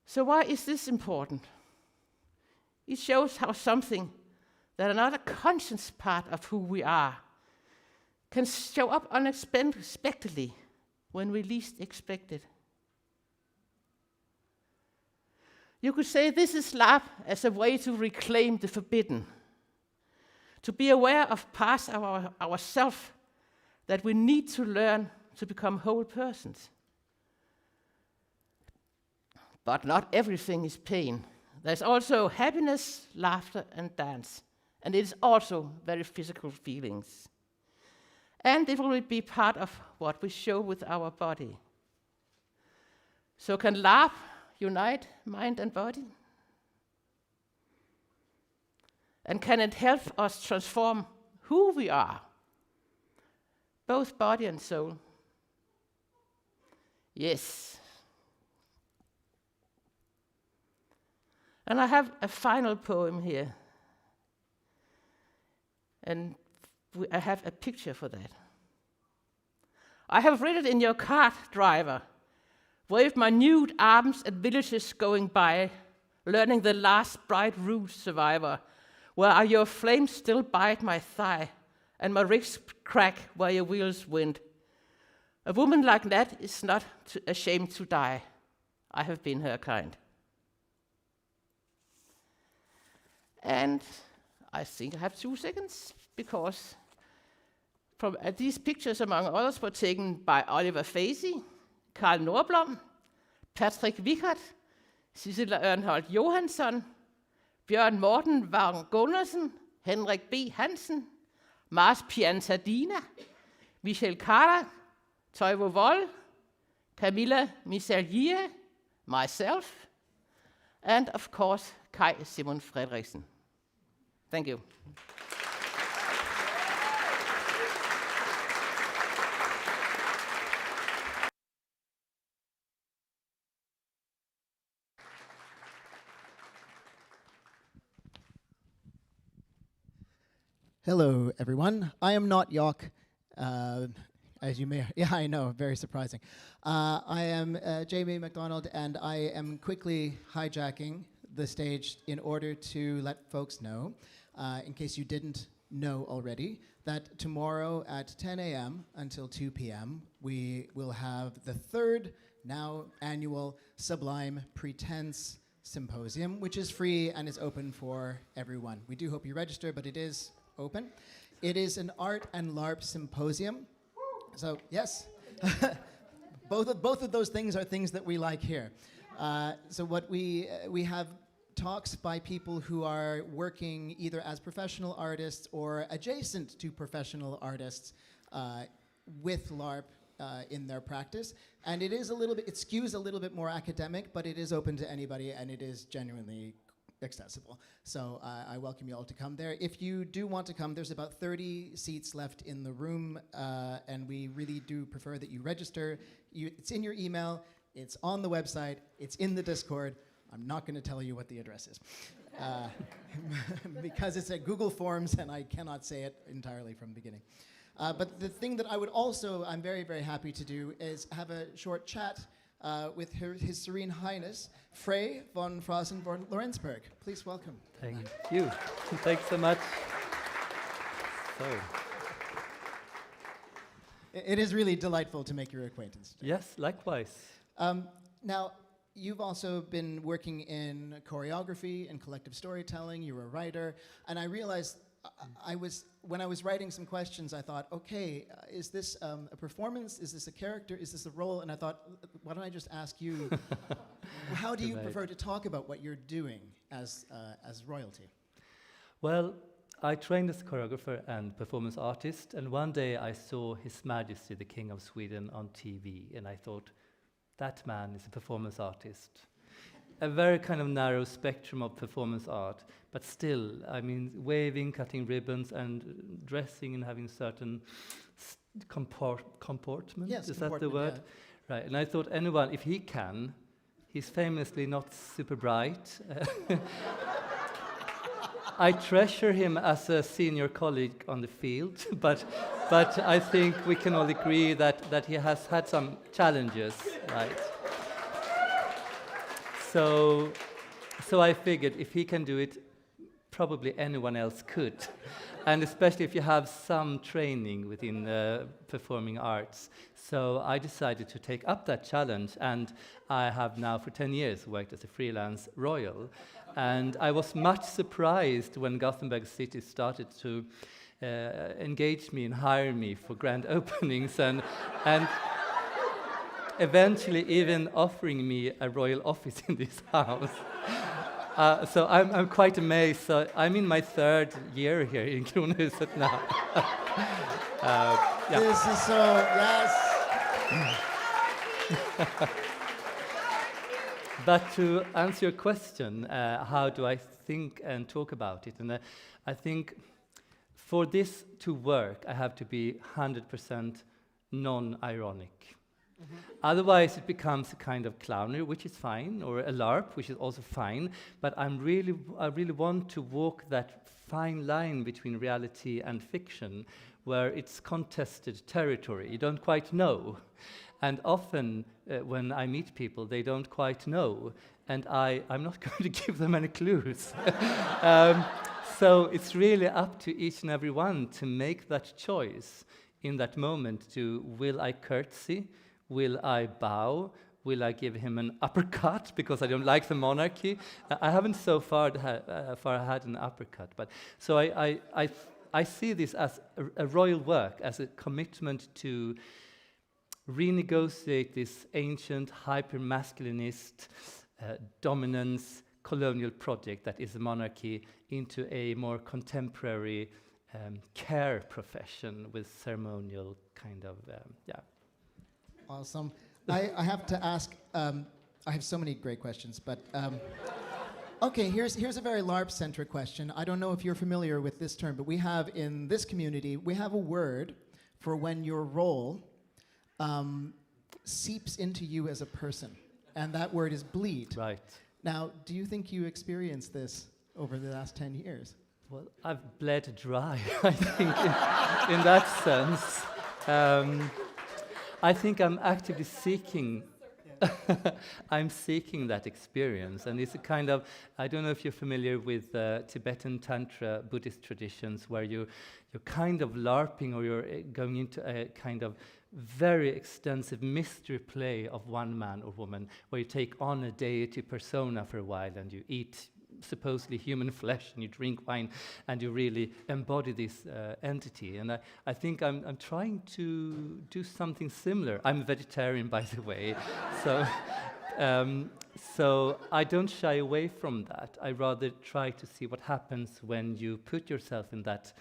So why is this important? It shows how something that another conscious part of who we are can show up unexpectedly when we least expect it. You could say this is LARP as a way to reclaim the forbidden, to be aware of parts of ourselves that we need to learn to become whole persons. But not everything is pain. There's also happiness, laughter, and dance. And it is also very physical feelings. And it will be part of what we show with our body. So can LARP unite mind and body? And can it help us transform who we are, both body and soul? Yes. And I have a final poem here. And I have a picture for that. I have read it in your cart, driver. Wave my nude arms at villages going by, learning the last bright route survivor, where are your flames still bite my thigh, and my ribs crack where your wheels wind. A woman like that is not ashamed to die. I have been her kind. And I think I have 2 seconds, because these pictures, among others, were taken by Oliver Facey, Karl Nordblom, Patrick Wichert, Sissela Ørnholt Johansson, Bjørn Morten Vang Gunnarsen, Henrik B. Hansen, Mars Piantadina, Michel Carter, Toivo Vold, Camilla Misalier, myself, and of course, Kai Simon Frederiksen. Thank you. Hello, everyone. I am not Jock, as you may... Yeah, I know, very surprising. I am Jamie MacDonald, and I am quickly hijacking the stage in order to let folks know, in case you didn't know already, that tomorrow at 10 a.m. until 2 p.m. we will have the third, now annual, Sublime Pretense Symposium, which is free and is open for everyone. We do hope you register, but it is open. It is an art and LARP symposium. So, yes, both of those things are things that we like here. So what we have talks by people who are working either as professional artists or adjacent to professional artists with LARP in their practice. And it is a little bit, it skews a little bit more academic, but it is open to anybody and it is genuinely accessible. So I welcome you all to come there. If you do want to come, there's about 30 seats left in the room, and we really do prefer that you register. It's in your email, it's on the website, it's in the Discord. I'm not going to tell you what the address is, because it's at Google Forms and I cannot say it entirely from the beginning. But the thing that I would also, I'm very, very happy to do is have a short chat with His Serene Highness, Frey von Frasen-Lorenzberg. Please welcome. Thank you. Thanks so much. So. It is really delightful to make your acquaintance. Yes, likewise. Now, you've also been working in choreography and collective storytelling. You're a writer, and I realized when I was writing some questions, I thought, okay, is this a performance? Is this a character? Is this a role? And I thought, why don't I just ask you, how do you prefer to talk about what you're doing as royalty? Well, I trained as a choreographer and performance artist, and one day I saw His Majesty, the King of Sweden, on TV, and I thought, that man is a performance artist. A very kind of narrow spectrum of performance art, but still, I mean, waving, cutting ribbons, and dressing and having certain comportment. Yes, is that the word? Yeah. Right, and I thought anyone, if he can, he's famously not super bright. I treasure him as a senior colleague on the field, but I think we can all agree that he has had some challenges, right? So I figured if he can do it, probably anyone else could. And especially if you have some training within performing arts. So I decided to take up that challenge, and I have now for 10 years worked as a freelance royal. And I was much surprised when Gothenburg City started to engage me and hire me for grand openings, and eventually even offering me a royal office in this house. So I'm quite amazed. So I'm in my third year here in Kronhuset now. Yeah. This is so, yes. But to answer your question, how do I think and talk about it? And I think for this to work, I have to be 100% non-ironic. Mm-hmm. Otherwise, it becomes a kind of clownery, which is fine, or a LARP, which is also fine. But I really want to walk that fine line between reality and fiction, where it's contested territory. You don't quite know. And often, when I meet people, they don't quite know. And I'm not going to give them any clues. So it's really up to each and every one to make that choice in that moment to, will I curtsy? Will I bow? Will I give him an uppercut because I don't like the monarchy? I haven't so far had an uppercut. But so I see this as a royal work, as a commitment to renegotiate this ancient, hyper-masculinist, dominance, colonial project that is a monarchy into a more contemporary care profession with ceremonial kind of, yeah. Awesome. I have to ask, I have so many great questions, but okay, here's a very LARP-centric question. I don't know if you're familiar with this term, but we have in this community, we have a word for when your role seeps into you as a person, and that word is bleed. Right. Now, do you think you experienced this over the last 10 years? Well, I've bled dry, I think, in that sense. I think I'm actively seeking. I'm seeking that experience, and it's a kind of, I don't know if you're familiar with Tibetan Tantra Buddhist traditions, where you're kind of LARPing, or you're going into a kind of very extensive mystery play of one man or woman, where you take on a deity persona for a while, and you eat supposedly human flesh, and you drink wine, and you really embody this entity. And I think I'm trying to do something similar. I'm a vegetarian, by the way, so I don't shy away from that. I rather try to see what happens when you put yourself in that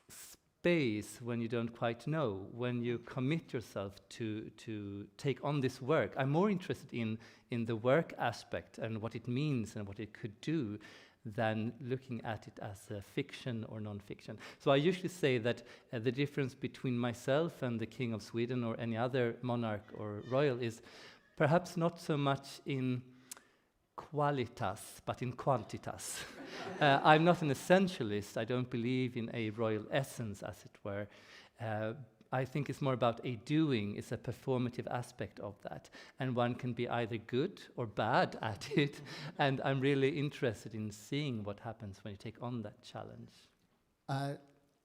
space when you don't quite know, when you commit yourself to take on this work. I'm more interested in the work aspect and what it means and what it could do than looking at it as a fiction or non-fiction. So I usually say that the difference between myself and the King of Sweden or any other monarch or royal is perhaps not so much in qualitas, but in quantitas. I'm not an essentialist. I don't believe in a royal essence, as it were. I think it's more about a doing. It's a performative aspect of that. And one can be either good or bad at it. And I'm really interested in seeing what happens when you take on that challenge.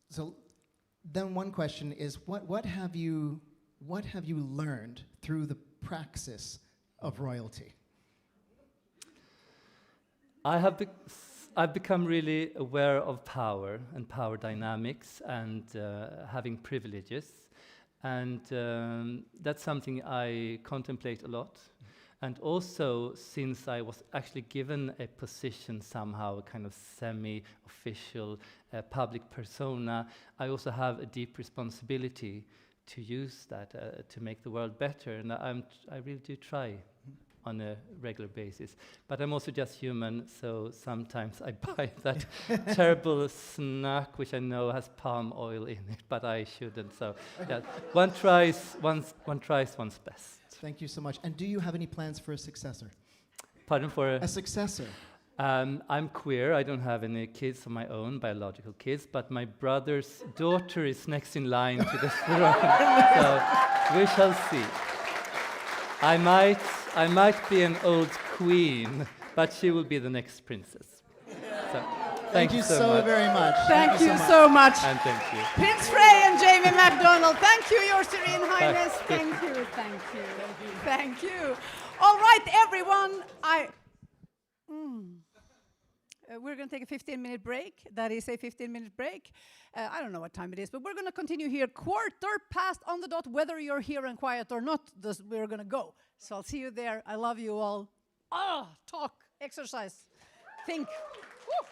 So then one question is, what have you learned through the praxis of royalty? I've become really aware of power and power dynamics and having privileges, and that's something I contemplate a lot. And also, since I was actually given a position somehow, a kind of semi-official public persona, I also have a deep responsibility to use that to make the world better, and I really do try on a regular basis. But I'm also just human, so sometimes I buy that terrible snack, which I know has palm oil in it, but I shouldn't. So yeah, one tries one's best. Thank you so much. And do you have any plans for a successor? Pardon for a successor? I'm queer. I don't have any kids of my own, biological kids, but my brother's daughter is next in line to the throne. So we shall see. I might be an old queen, but she will be the next princess. So, thank you so very much. Thank you so much. And thank you. Prince Frey and Jamie MacDonald, thank you, Your Serene Highness. Thank you, thank you, thank you. All right, everyone, we're going to take a 15-minute break. That is a 15-minute break. I don't know what time it is, but we're going to continue here 1:15 on the dot. Whether you're here and quiet or not, we're going to go. So I'll see you there. I love you all. Talk, exercise, think. Woo.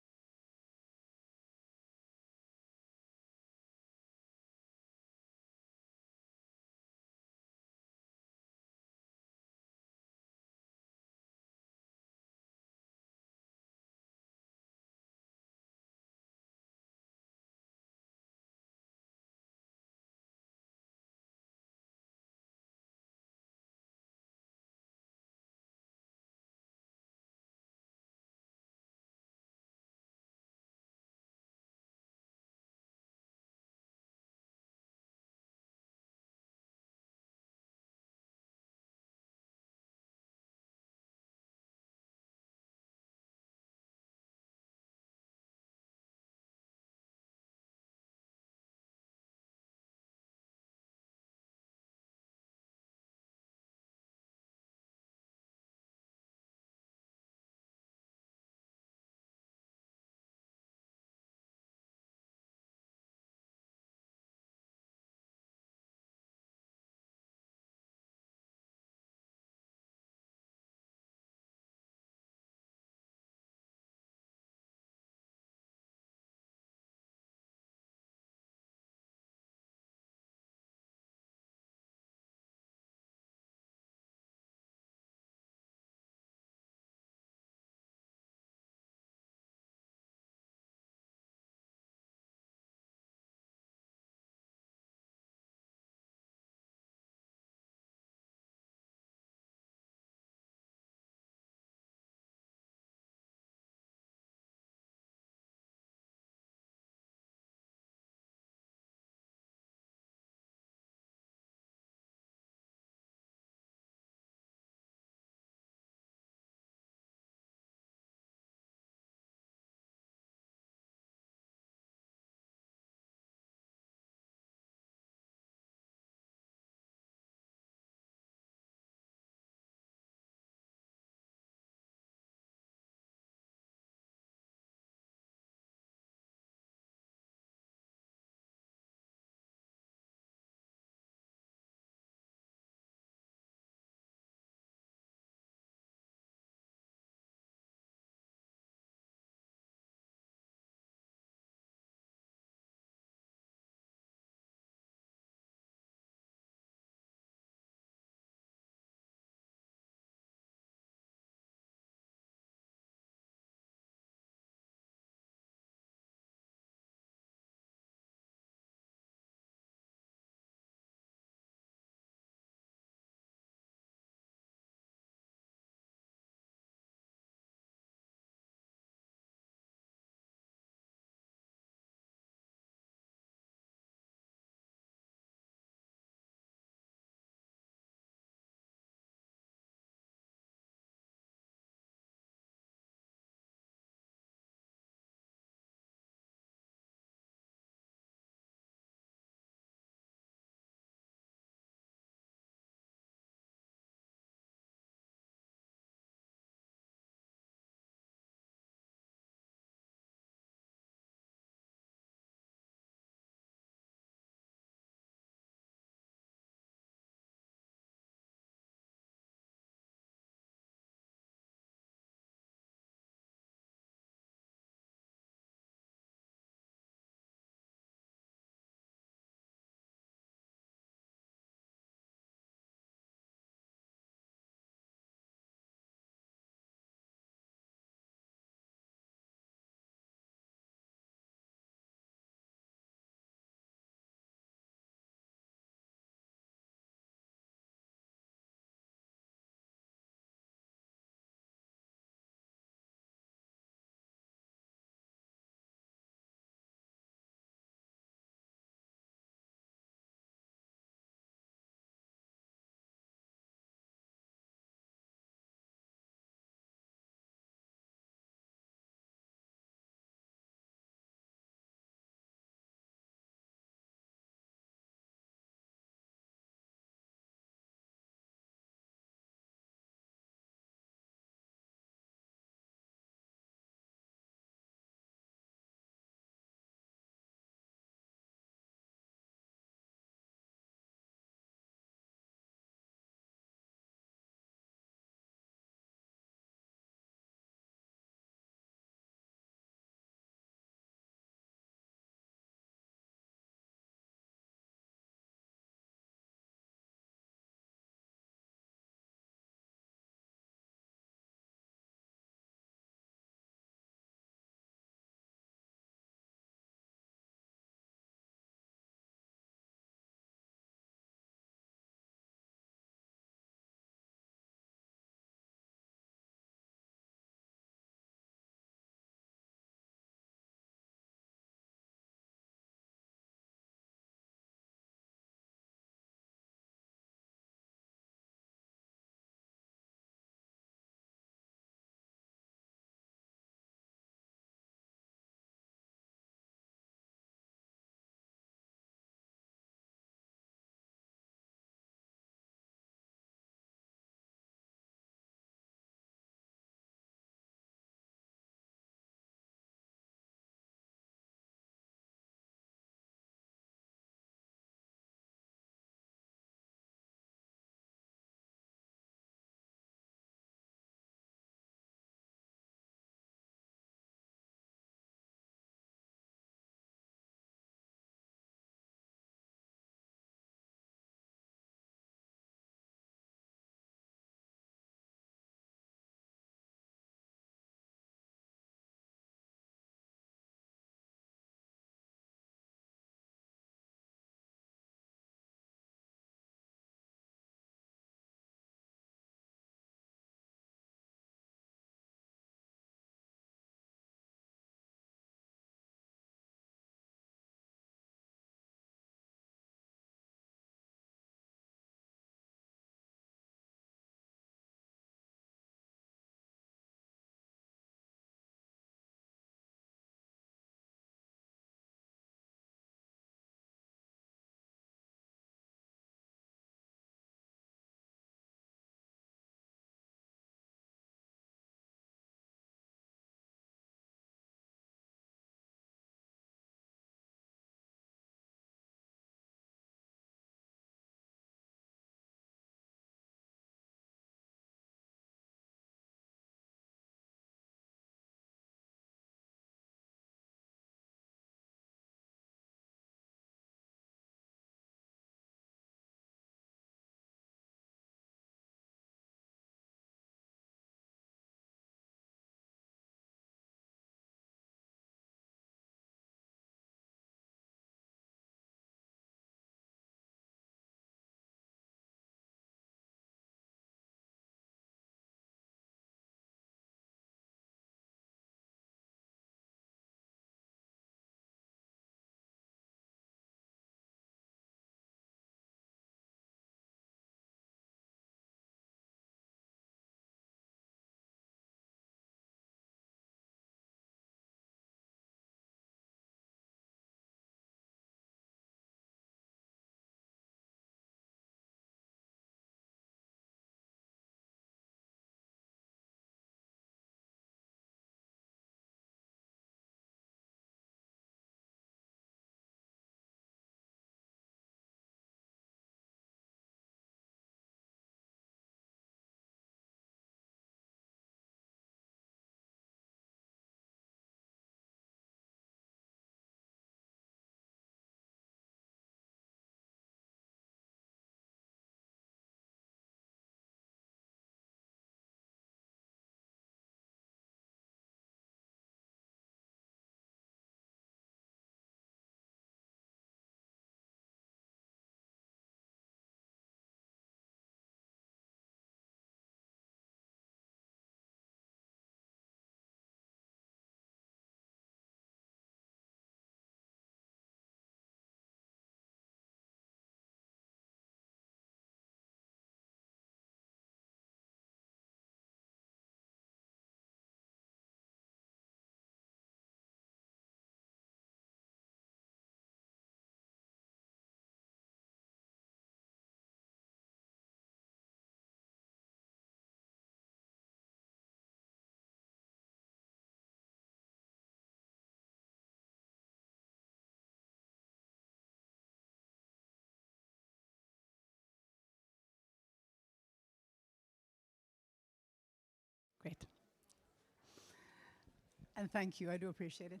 And thank you, I do appreciate it.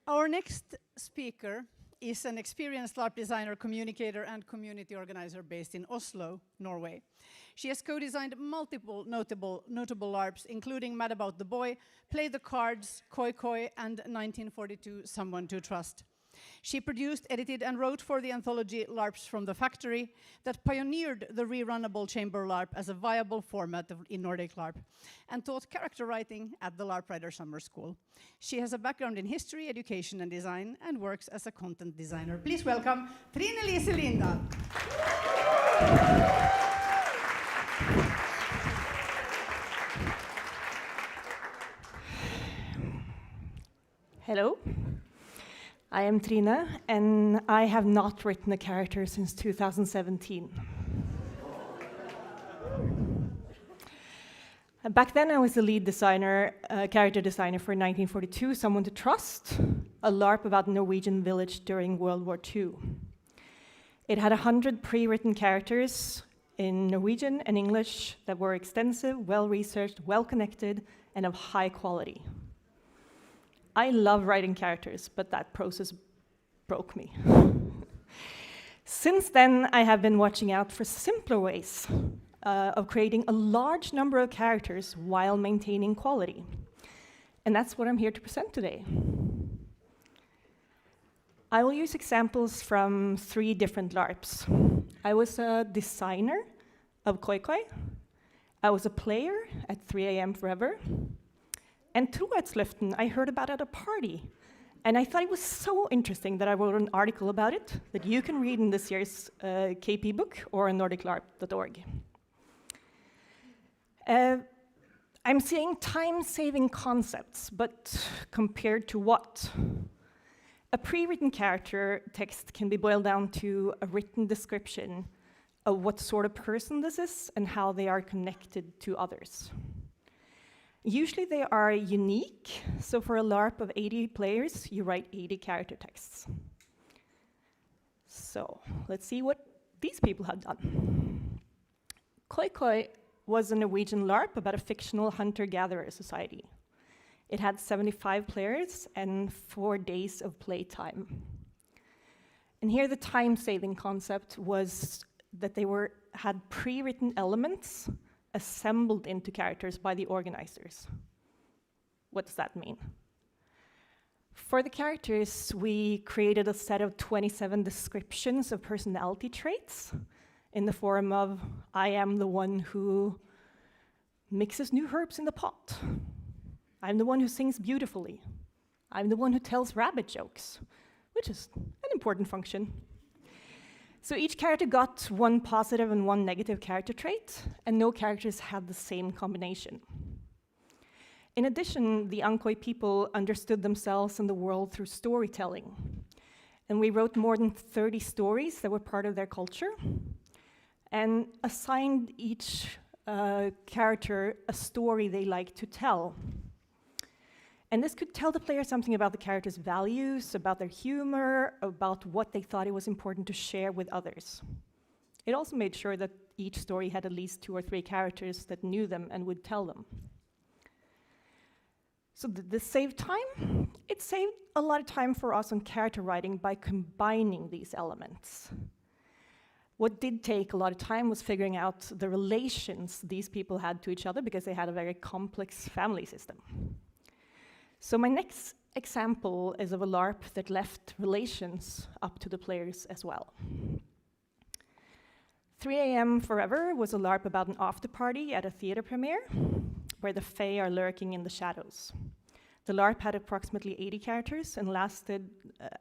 Our next speaker is an experienced LARP designer, communicator, and community organizer based in Oslo, Norway. She has co-designed multiple notable LARPs, including Mad About the Boy, Play the Cards, Koi Koi, and 1942, Someone to Trust. She produced, edited, and wrote for the anthology LARPs from the Factory that pioneered the rerunnable chamber LARP as a viable format in Nordic LARP, and taught character writing at the LARP Writer Summer School. She has a background in history, education, and design, and works as a content designer. Please welcome Trina Lisinda. Hello. I am Trina, and I have not written a character since 2017. Back then, I was the lead designer, character designer for 1942, Someone to Trust, a LARP about a Norwegian village during World War II. It had 100 pre-written characters in Norwegian and English that were extensive, well-researched, well-connected, and of high quality. I love writing characters, but that process broke me. Since then, I have been watching out for simpler ways of creating a large number of characters while maintaining quality. And that's what I'm here to present today. I will use examples from 3 different LARPs. I was a designer of Koi Koi. I was a player at 3 AM Forever. And Trohetsløften I heard about at a party. And I thought it was so interesting that I wrote an article about it that you can read in this year's KP book or on nordiclarp.org. I'm seeing time-saving concepts, but compared to what? A pre-written character text can be boiled down to a written description of what sort of person this is and how they are connected to others. Usually they are unique, so for a LARP of 80 players, you write 80 character texts. So let's see what these people have done. Koi Koi was a Norwegian LARP about a fictional hunter-gatherer society. It had 75 players and 4 days of playtime. And here the time-saving concept was that they had pre-written elements assembled into characters by the organizers. What does that mean? For the characters, we created a set of 27 descriptions of personality traits in the form of, I am the one who mixes new herbs in the pot. I'm the one who sings beautifully. I'm the one who tells rabbit jokes, which is an important function. So each character got 1 positive and 1 negative character trait, and no characters had the same combination. In addition, the Ankoi people understood themselves and the world through storytelling. And we wrote more than 30 stories that were part of their culture, and assigned each character a story they liked to tell. And this could tell the player something about the character's values, about their humor, about what they thought it was important to share with others. It also made sure that each story had at least 2 or 3 characters that knew them and would tell them. So did this save time? It saved a lot of time for us on character writing by combining these elements. What did take a lot of time was figuring out the relations these people had to each other because they had a very complex family system. So my next example is of a LARP that left relations up to the players as well. 3 AM Forever was a LARP about an after-party at a theater premiere, where the Fae are lurking in the shadows. The LARP had approximately 80 characters and lasted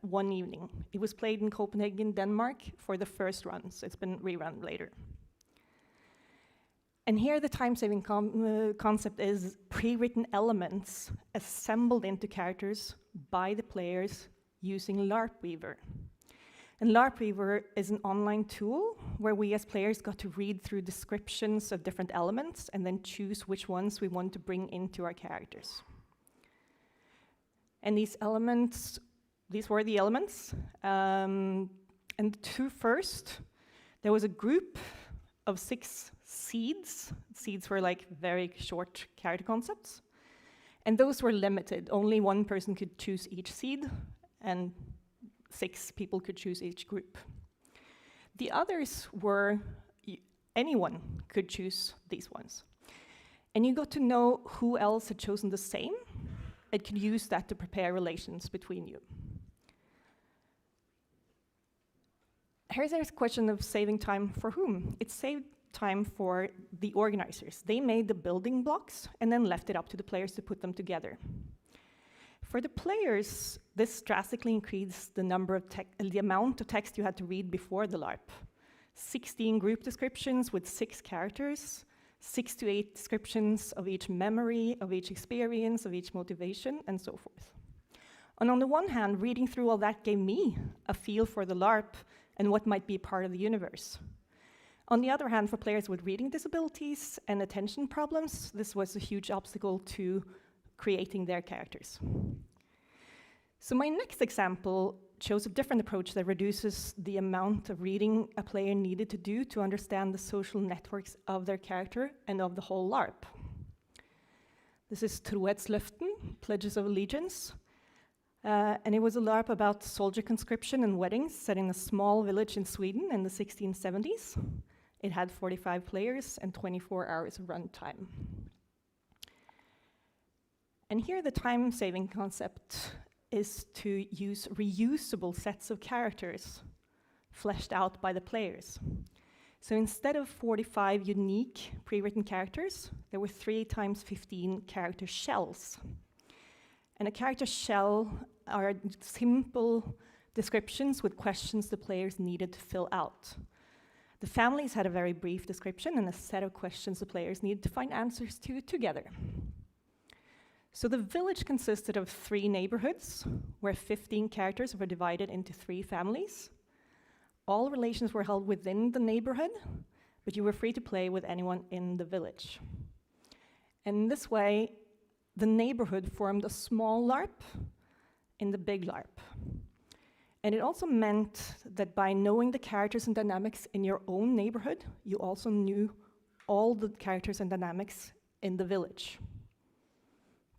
1 evening. It was played in Copenhagen, Denmark for the first run, so it's been rerun later. And here the time-saving concept is pre-written elements assembled into characters by the players using LARP Weaver. And LARP Weaver is an online tool where we as players got to read through descriptions of different elements and then choose which ones we want to bring into our characters. And these were the elements. And the 2 first, there was a group of 6 seeds. Seeds were like very short character concepts. And those were limited. Only one person could choose each seed, and 6 people could choose each group. The others were, anyone could choose these ones. And you got to know who else had chosen the same, and could use that to prepare relations between you. Here's a question of saving time for whom? It saved time for the organizers. They made the building blocks and then left it up to the players to put them together. For the players, this drastically increased the amount of text you had to read before the LARP. 16 group descriptions with 6 characters, 6 to 8 descriptions of each memory, of each experience, of each motivation, and so forth. And on the one hand, reading through all that gave me a feel for the LARP and what might be part of the universe. On the other hand, for players with reading disabilities and attention problems, this was a huge obstacle to creating their characters. So my next example shows a different approach that reduces the amount of reading a player needed to do to understand the social networks of their character and of the whole LARP. This is Trohetsløften, Pledges of Allegiance, and it was a LARP about soldier conscription and weddings set in a small village in Sweden in the 1670s. It had 45 players and 24 hours of runtime. And here the time-saving concept is to use reusable sets of characters fleshed out by the players. So instead of 45 unique pre-written characters, there were 3 times 15 character shells. And a character shell are simple descriptions with questions the players needed to fill out. The families had a very brief description and a set of questions the players needed to find answers to together. So the village consisted of 3 neighborhoods, where 15 characters were divided into 3 families. All relations were held within the neighborhood, but you were free to play with anyone in the village. And in this way, the neighborhood formed a small LARP in the big LARP. And it also meant that by knowing the characters and dynamics in your own neighborhood, you also knew all the characters and dynamics in the village.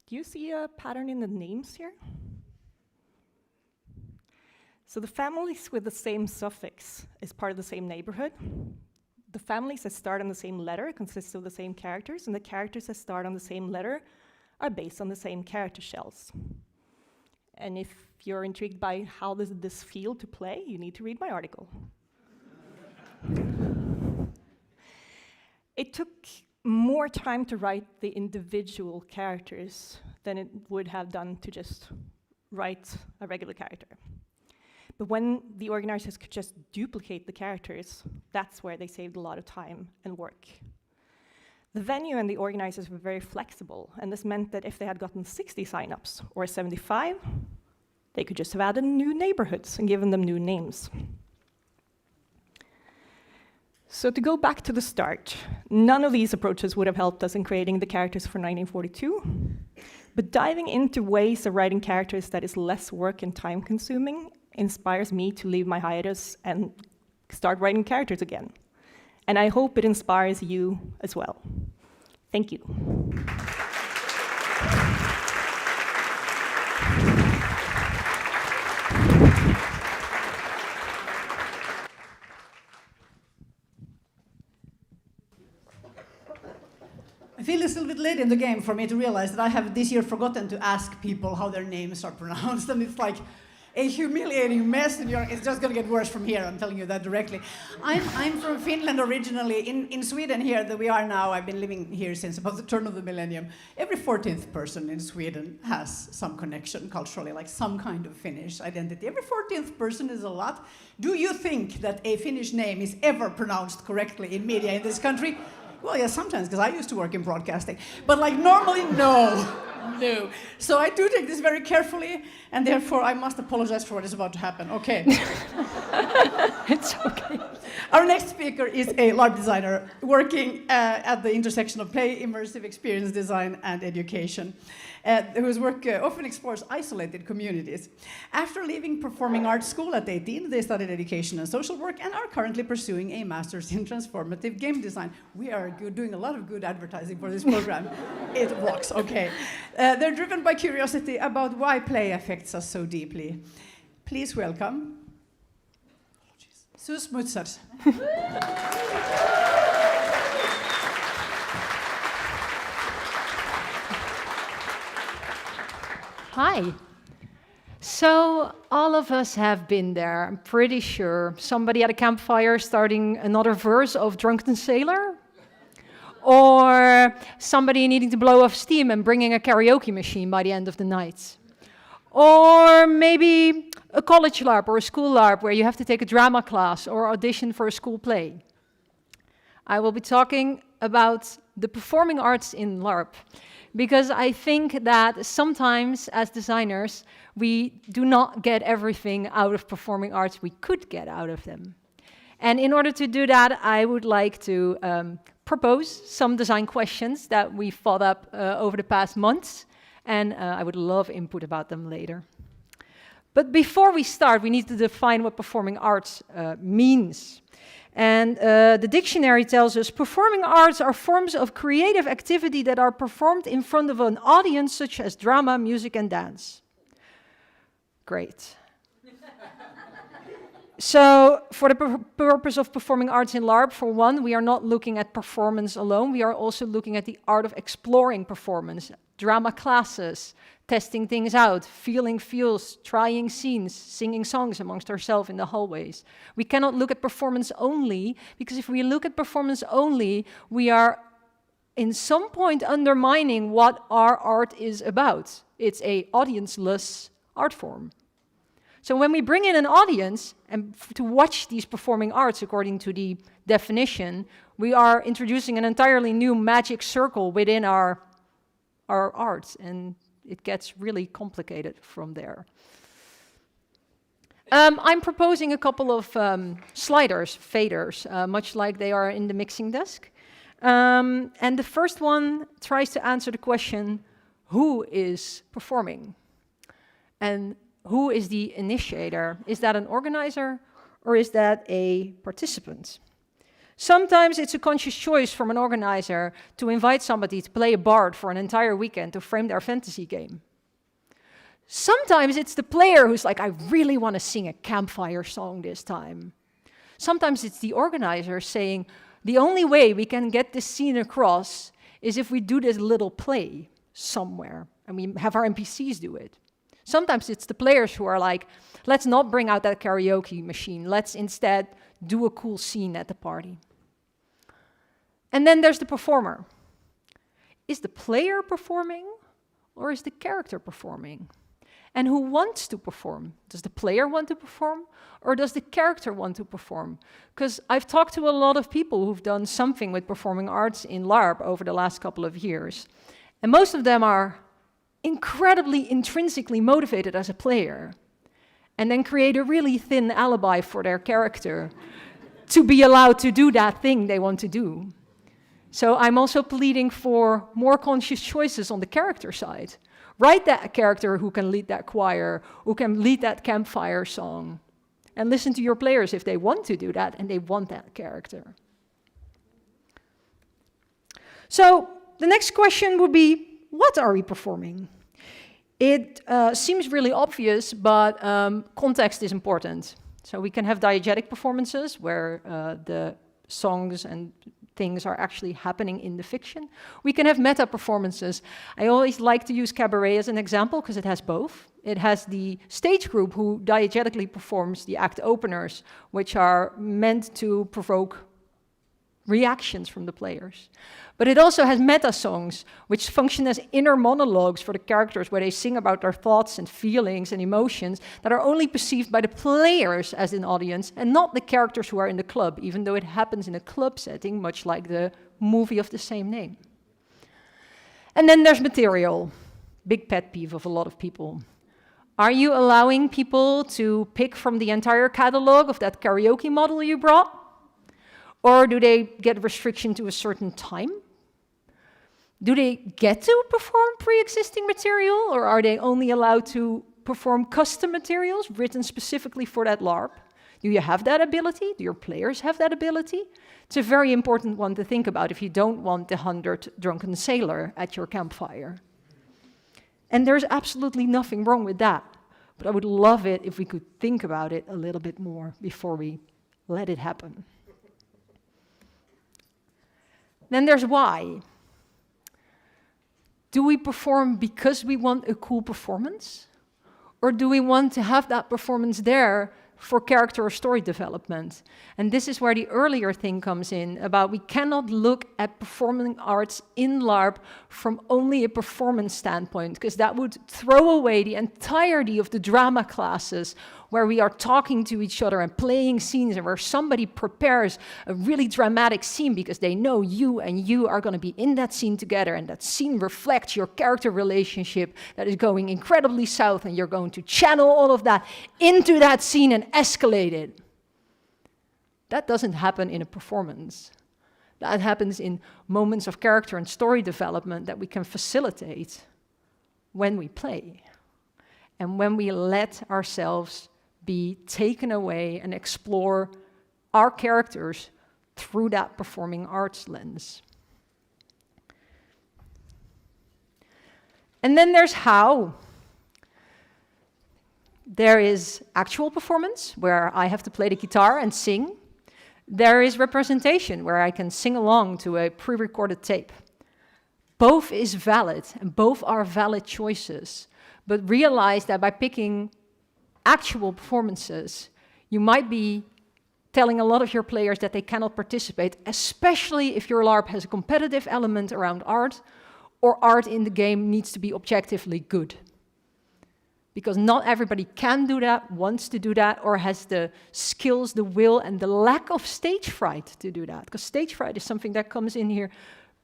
Do you see a pattern in the names here? So the families with the same suffix is part of the same neighborhood. The families that start on the same letter consist of the same characters, and the characters that start on the same letter are based on the same character shells. And if you're intrigued by how does this feel to play, you need to read my article. It took more time to write the individual characters than it would have done to just write a regular character. But when the organizers could just duplicate the characters, that's where they saved a lot of time and work. The venue and the organizers were very flexible, and this meant that if they had gotten 60 signups or 75, they could just have added new neighborhoods and given them new names. So to go back to the start, none of these approaches would have helped us in creating the characters for 1942, but diving into ways of writing characters that is less work and time consuming inspires me to leave my hiatus and start writing characters again. And I hope it inspires you as well. Thank you. I feel it's a little bit late in the game for me to realize that I have this year forgotten to ask people how their names are pronounced, and it's like a humiliating mess, and it's just going to get worse from here, I'm telling you that directly. I'm from Finland originally. In Sweden here that we are now, I've been living here since about the turn of the millennium. Every 14th person in Sweden has some connection culturally, like some kind of Finnish identity. Every 14th person is a lot. Do you think that a Finnish name is ever pronounced correctly in media in this country? Well, yeah, sometimes, because I used to work in broadcasting. But like normally, no. No. So I do take this very carefully, and therefore I must apologize for what is about to happen. Okay. It's okay. Our next speaker is a LARP designer working at the intersection of play, immersive experience design, and education, whose work often explores isolated communities. After leaving performing arts school at 18, they studied education and social work and are currently pursuing a master's in transformative game design. We are doing a lot of good advertising for this program. It rocks, okay. They're driven by curiosity about why play affects us so deeply. Please welcome Sus Mutsers. Hi. So all of us have been there, I'm pretty sure. Somebody at a campfire starting another verse of Drunken Sailor? Or somebody needing to blow off steam and bringing a karaoke machine by the end of the night. Or maybe a college LARP or a school LARP where you have to take a drama class or audition for a school play. I will be talking about the performing arts in LARP, because I think that sometimes as designers, we do not get everything out of performing arts we could get out of them. And in order to do that, I would like to propose some design questions that we thought up over the past months, and I would love input about them later. But before we start, we need to define what performing arts means. And the dictionary tells us performing arts are forms of creative activity that are performed in front of an audience, such as drama, music, and dance. Great. So, for the purpose of performing arts in LARP, for one, we are not looking at performance alone. We are also looking at the art of exploring performance, drama classes, testing things out, feeling feels, trying scenes, singing songs amongst ourselves in the hallways. We cannot look at performance only, because if we look at performance only, we are in some point undermining what our art is about. It's an audience-less art form. So when we bring in an audience and to watch these performing arts according to the definition, we are introducing an entirely new magic circle within our art, and it gets really complicated from there. I'm proposing a couple of sliders, faders, much like they are in the mixing desk. And the first one tries to answer the question, who is performing? And who is the initiator? Is that an organizer or is that a participant? Sometimes it's a conscious choice from an organizer to invite somebody to play a bard for an entire weekend to frame their fantasy game. Sometimes it's the player who's like, I really want to sing a campfire song this time. Sometimes it's the organizer saying, the only way we can get this scene across is if we do this little play somewhere and we have our NPCs do it. Sometimes it's the players who are like, let's not bring out that karaoke machine. Let's instead do a cool scene at the party. And then there's the performer. Is the player performing or is the character performing? And who wants to perform? Does the player want to perform or does the character want to perform? Because I've talked to a lot of people who've done something with performing arts in LARP over the last couple of years. And most of them are incredibly intrinsically motivated as a player and then create a really thin alibi for their character to be allowed to do that thing they want to do. So I'm also pleading for more conscious choices on the character side. Write that character who can lead that choir, who can lead that campfire song, and listen to your players if they want to do that and they want that character. So the next question would be, what are we performing? It seems really obvious, but context is important. So we can have diegetic performances where the songs and things are actually happening in the fiction. We can have meta performances. I always like to use cabaret as an example because it has both. It has the stage group who diegetically performs the act openers, which are meant to provoke reactions from the players. But it also has meta songs, which function as inner monologues for the characters, where they sing about their thoughts and feelings and emotions that are only perceived by the players as an audience and not the characters who are in the club, even though it happens in a club setting, much like the movie of the same name. And then there's material, big pet peeve of a lot of people. Are you allowing people to pick from the entire catalog of that karaoke model you brought? Or do they get restriction to a certain time? Do they get to perform pre-existing material, or are they only allowed to perform custom materials written specifically for that LARP? Do you have that ability? Do your players have that ability? It's a very important one to think about if you don't want the 100th drunken sailor at your campfire. And there's absolutely nothing wrong with that. But I would love it if we could think about it a little bit more before we let it happen. Then there's why. Do we perform because we want a cool performance? Or do we want to have that performance there for character or story development? And this is where the earlier thing comes in, about we cannot look at performing arts in LARP from only a performance standpoint, because that would throw away the entirety of the drama classes where we are talking to each other and playing scenes, and where somebody prepares a really dramatic scene because they know you and you are going to be in that scene together, and that scene reflects your character relationship that is going incredibly south, and you're going to channel all of that into that scene and escalate it. That doesn't happen in a performance. That happens in moments of character and story development that we can facilitate when we play, and when we let ourselves be taken away and explore our characters through that performing arts lens. And then there's how. There is actual performance, where I have to play the guitar and sing. There is representation, where I can sing along to a pre-recorded tape. Both is valid, and both are valid choices. But realize that by picking actual performances, you might be telling a lot of your players that they cannot participate, especially if your LARP has a competitive element around art, or art in the game needs to be objectively good. Because not everybody can do that, wants to do that, or has the skills, the will, and the lack of stage fright to do that. Because stage fright is something that comes in here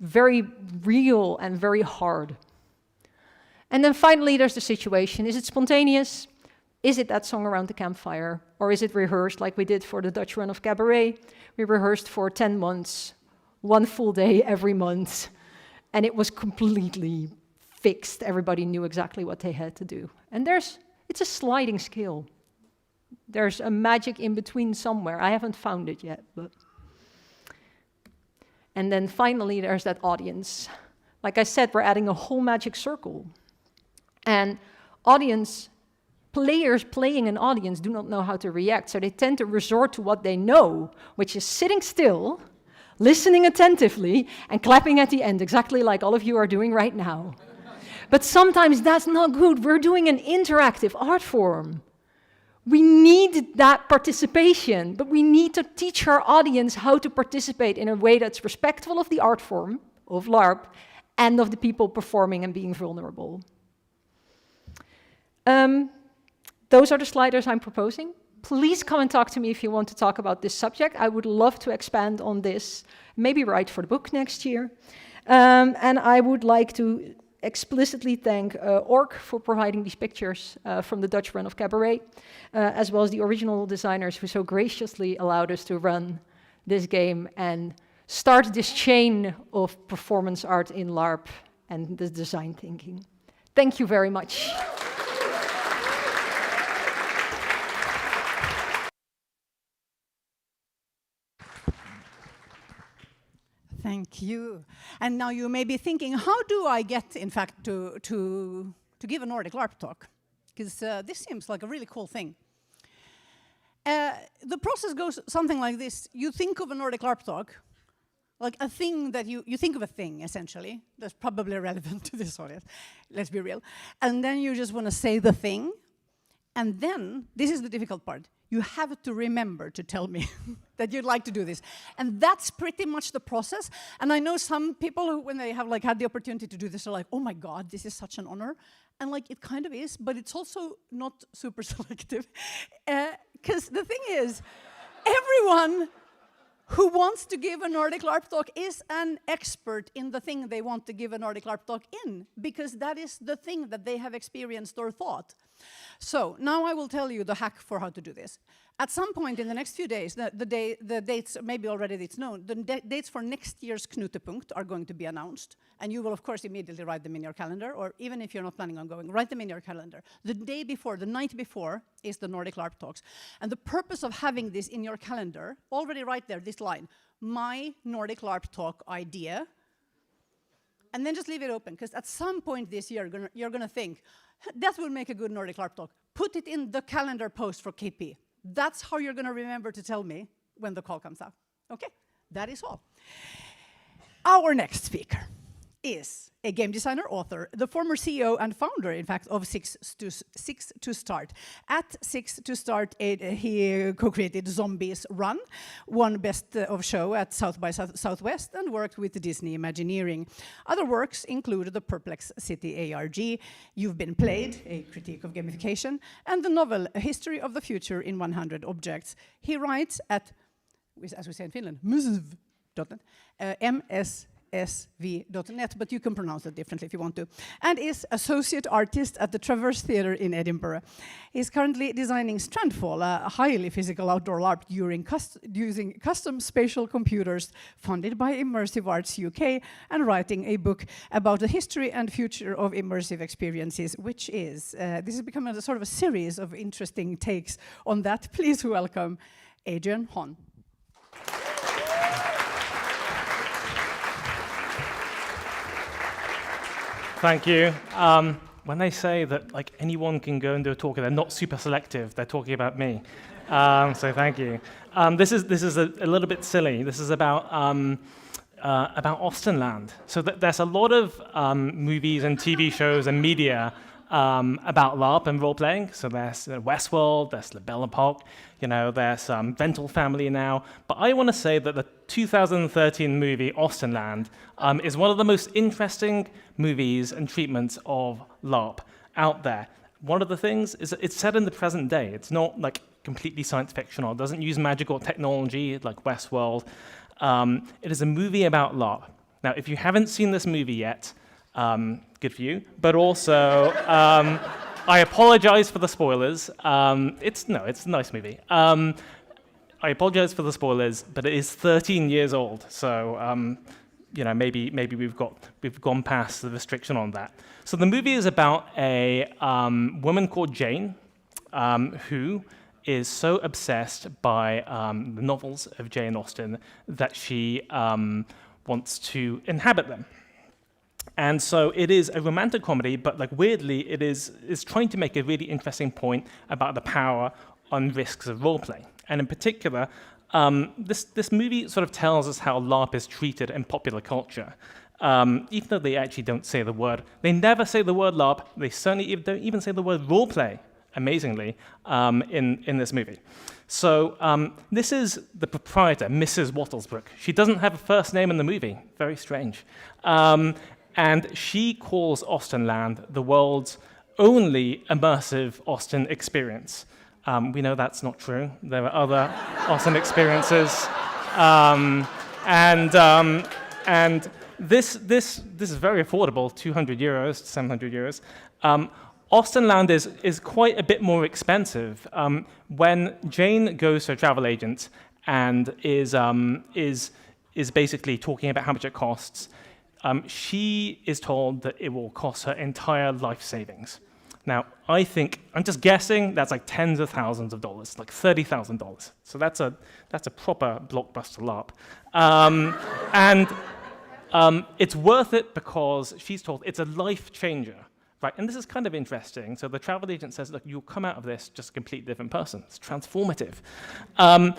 very real and very hard. And then finally, there's the situation. Is it spontaneous? Is it that song around the campfire? Or is it rehearsed like we did for the Dutch run of Cabaret? We rehearsed for 10 months, 1 full day every month, and it was completely fixed. Everybody knew exactly what they had to do. And it's a sliding scale. There's a magic in between somewhere. I haven't found it yet. And then finally, there's that audience. Like I said, we're adding a whole magic circle. And players playing an audience do not know how to react, so they tend to resort to what they know, which is sitting still, listening attentively, and clapping at the end, exactly like all of you are doing right now. But sometimes that's not good. We're doing an interactive art form. We need that participation, but we need to teach our audience how to participate in a way that's respectful of the art form, of LARP, and of the people performing and being vulnerable. Those are the sliders I'm proposing. Please come and talk to me if you want to talk about this subject. I would love to expand on this, maybe write for the book next year. And I would like to explicitly thank Orc for providing these pictures from the Dutch run of Cabaret, as well as the original designers who so graciously allowed us to run this game and start this chain of performance art in LARP and the design thinking. Thank you very much. Thank you. And now you may be thinking, how do I get, in fact, to give a Nordic Larp talk? Because this seems like a really cool thing. The process goes something like this. You think of a Nordic Larp talk, like a thing that you think of a thing, essentially, that's probably relevant to this audience, let's be real. And then you just want to say the thing. And then, this is the difficult part, you have to remember to tell me that you'd like to do this. And that's pretty much the process. And I know some people who, when they have had the opportunity to do this, are like, oh my God, this is such an honor. And it kind of is, but it's also not super selective. Because the thing is, everyone who wants to give a Nordic Larp talk is an expert in the thing they want to give a Nordic Larp talk in, because that is the thing that they have experienced or thought. So now I will tell you the hack for how to do this. At some point in the next few days, the dates, maybe already it's known, the dates for next year's Knutepunkt are going to be announced. And you will, of course, immediately write them in your calendar, or even if you're not planning on going, write them in your calendar. The day before, the night before, is the Nordic Larp Talks. And the purpose of having this in your calendar, already right there, this line, my Nordic Larp Talk idea, and then just leave it open, because at some point this year, you're going to think, that will make a good Nordic Larp Talk. Put it in the calendar post for KP. That's how you're going to remember to tell me when the call comes out. Okay, that is all. Our next speaker is a game designer, author, the former CEO and founder, in fact, of Six to Start. At Six to Start, he co-created Zombies Run, won Best of Show at South by Southwest, and worked with Disney Imagineering. Other works include the Perplex City ARG, You've Been Played, a critique of gamification, and the novel A History of the Future in 100 Objects. He writes at, as we say in Finland, msv.net, msv.net, but you can pronounce it differently if you want to, and is associate artist at the Traverse Theatre in Edinburgh. He's currently designing Strandfall, a highly physical outdoor LARP using custom spatial computers funded by Immersive Arts UK, and writing a book about the history and future of immersive experiences, which is, this has become a sort of a series of interesting takes on that. Please welcome Adrien Hon. Thank you. When they say that like anyone can go and do a talk and they're not super selective, they're talking about me. So thank you. This is a little bit silly. This is about Austenland. So there's a lot of movies and TV shows and media about LARP and role playing. So there's Westworld, there's La Belle Époque, there's Ventle Family now. But I want to say that the 2013 movie Austenland is one of the most interesting movies and treatments of LARP out there. One of the things is that it's set in the present day. It's not like completely science fictional. It doesn't use magic or technology like Westworld. It is a movie about LARP. Now, if you haven't seen this movie yet, good for you. But also, I apologize for the spoilers. It's a nice movie. I apologize for the spoilers, but it is 13 years old, so maybe we've gone past the restriction on that. So the movie is about a woman called Jane, who is so obsessed by the novels of Jane Austen that she wants to inhabit them. And so it is a romantic comedy, but like weirdly, it is trying to make a really interesting point about the power and risks of roleplay. And in particular, this movie sort of tells us how LARP is treated in popular culture. Even though they actually don't say the word, they never say the word LARP. They certainly don't even say the word roleplay, amazingly, in this movie. So this is the proprietor, Mrs. Wattlesbrook. She doesn't have a first name in the movie. Very strange. And she calls Austenland the world's only immersive Austen experience. We know that's not true. There are other Austen experiences. And this is very affordable, 200 euros to 700 euros. Austenland is quite a bit more expensive. When Jane goes to a travel agent and is basically talking about how much it costs, she is told that it will cost her entire life savings. Now, I think, I'm just guessing, that's like tens of thousands of dollars, like $30,000. So that's a proper blockbuster LARP. It's worth it because she's told it's a life changer, right? And this is kind of interesting. So the travel agent says, look, you'll come out of this just a completely different person. It's transformative. And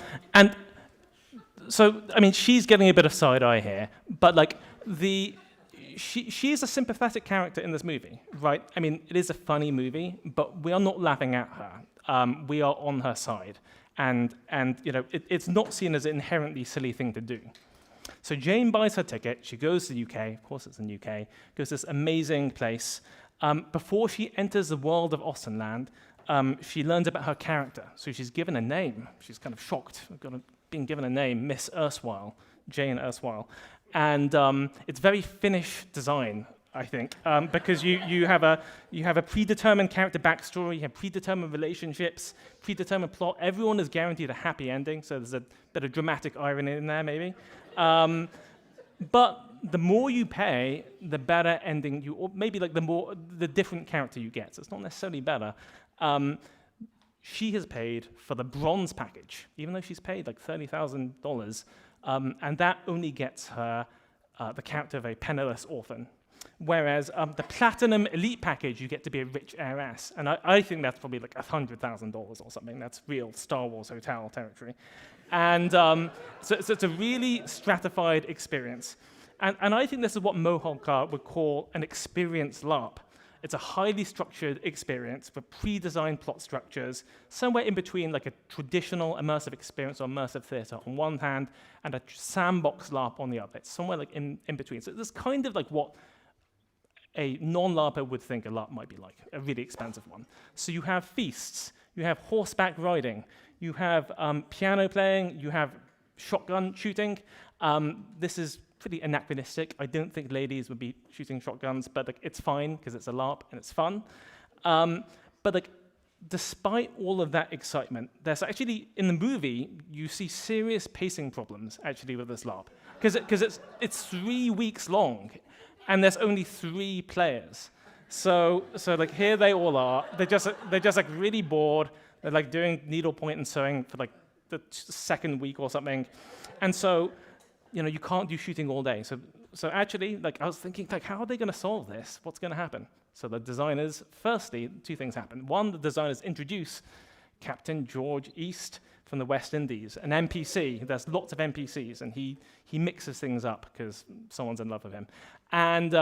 so, I mean, she's getting a bit of side eye here, but like she is a sympathetic character in this movie, right? I mean, it is a funny movie, but we are not laughing at her. We are on her side, and it's not seen as an inherently silly thing to do. So Jane buys her ticket. She goes to the UK. Of course, it's in the UK. Goes to this amazing place. Before she enters the world of Austenland, she learns about her character. So she's given a name. She's kind of shocked, being given a name, Miss Erstwhile, Jane Erstwhile. And it's very Finnish design. I think, because you have a predetermined character backstory, you have predetermined relationships, predetermined plot. Everyone is guaranteed a happy ending, so there's a bit of dramatic irony in there, maybe. But the more you pay, the better ending you, or maybe like the different character you get. So it's not necessarily better. She has paid for the bronze package, even though she's paid like $30,000, and that only gets her the character of a penniless orphan. Whereas the platinum elite package, you get to be a rich heiress, and I think that's probably like $100,000 or something. That's real Star Wars hotel territory, and so it's a really stratified experience. And I think this is what Moholkar would call an experienced LARP. It's a highly structured experience with pre-designed plot structures, somewhere in between like a traditional immersive experience or immersive theater on one hand, and a sandbox LARP on the other. It's somewhere like in between. So it's kind of like what a non-LARPer would think a LARP might be like, a really expensive one. So you have feasts, you have horseback riding, you have piano playing, you have shotgun shooting. This is pretty anachronistic. I don't think ladies would be shooting shotguns, but like, it's fine because it's a LARP and it's fun. But like, despite all of that excitement, there's actually, in the movie, you see serious pacing problems actually with this LARP. Because it's 3 weeks long, and there's only 3 players. So like here they all are. They're just like really bored. They're like doing needlepoint and sewing for like the second week or something. And so, you know, you can't do shooting all day. So actually, like I was thinking, like, how are they going to solve this? What's going to happen? So the designers, firstly, 2 things happen. One, the designers introduce Captain George East from the West Indies, an NPC. There's lots of NPCs, and he mixes things up because someone's in love with him. And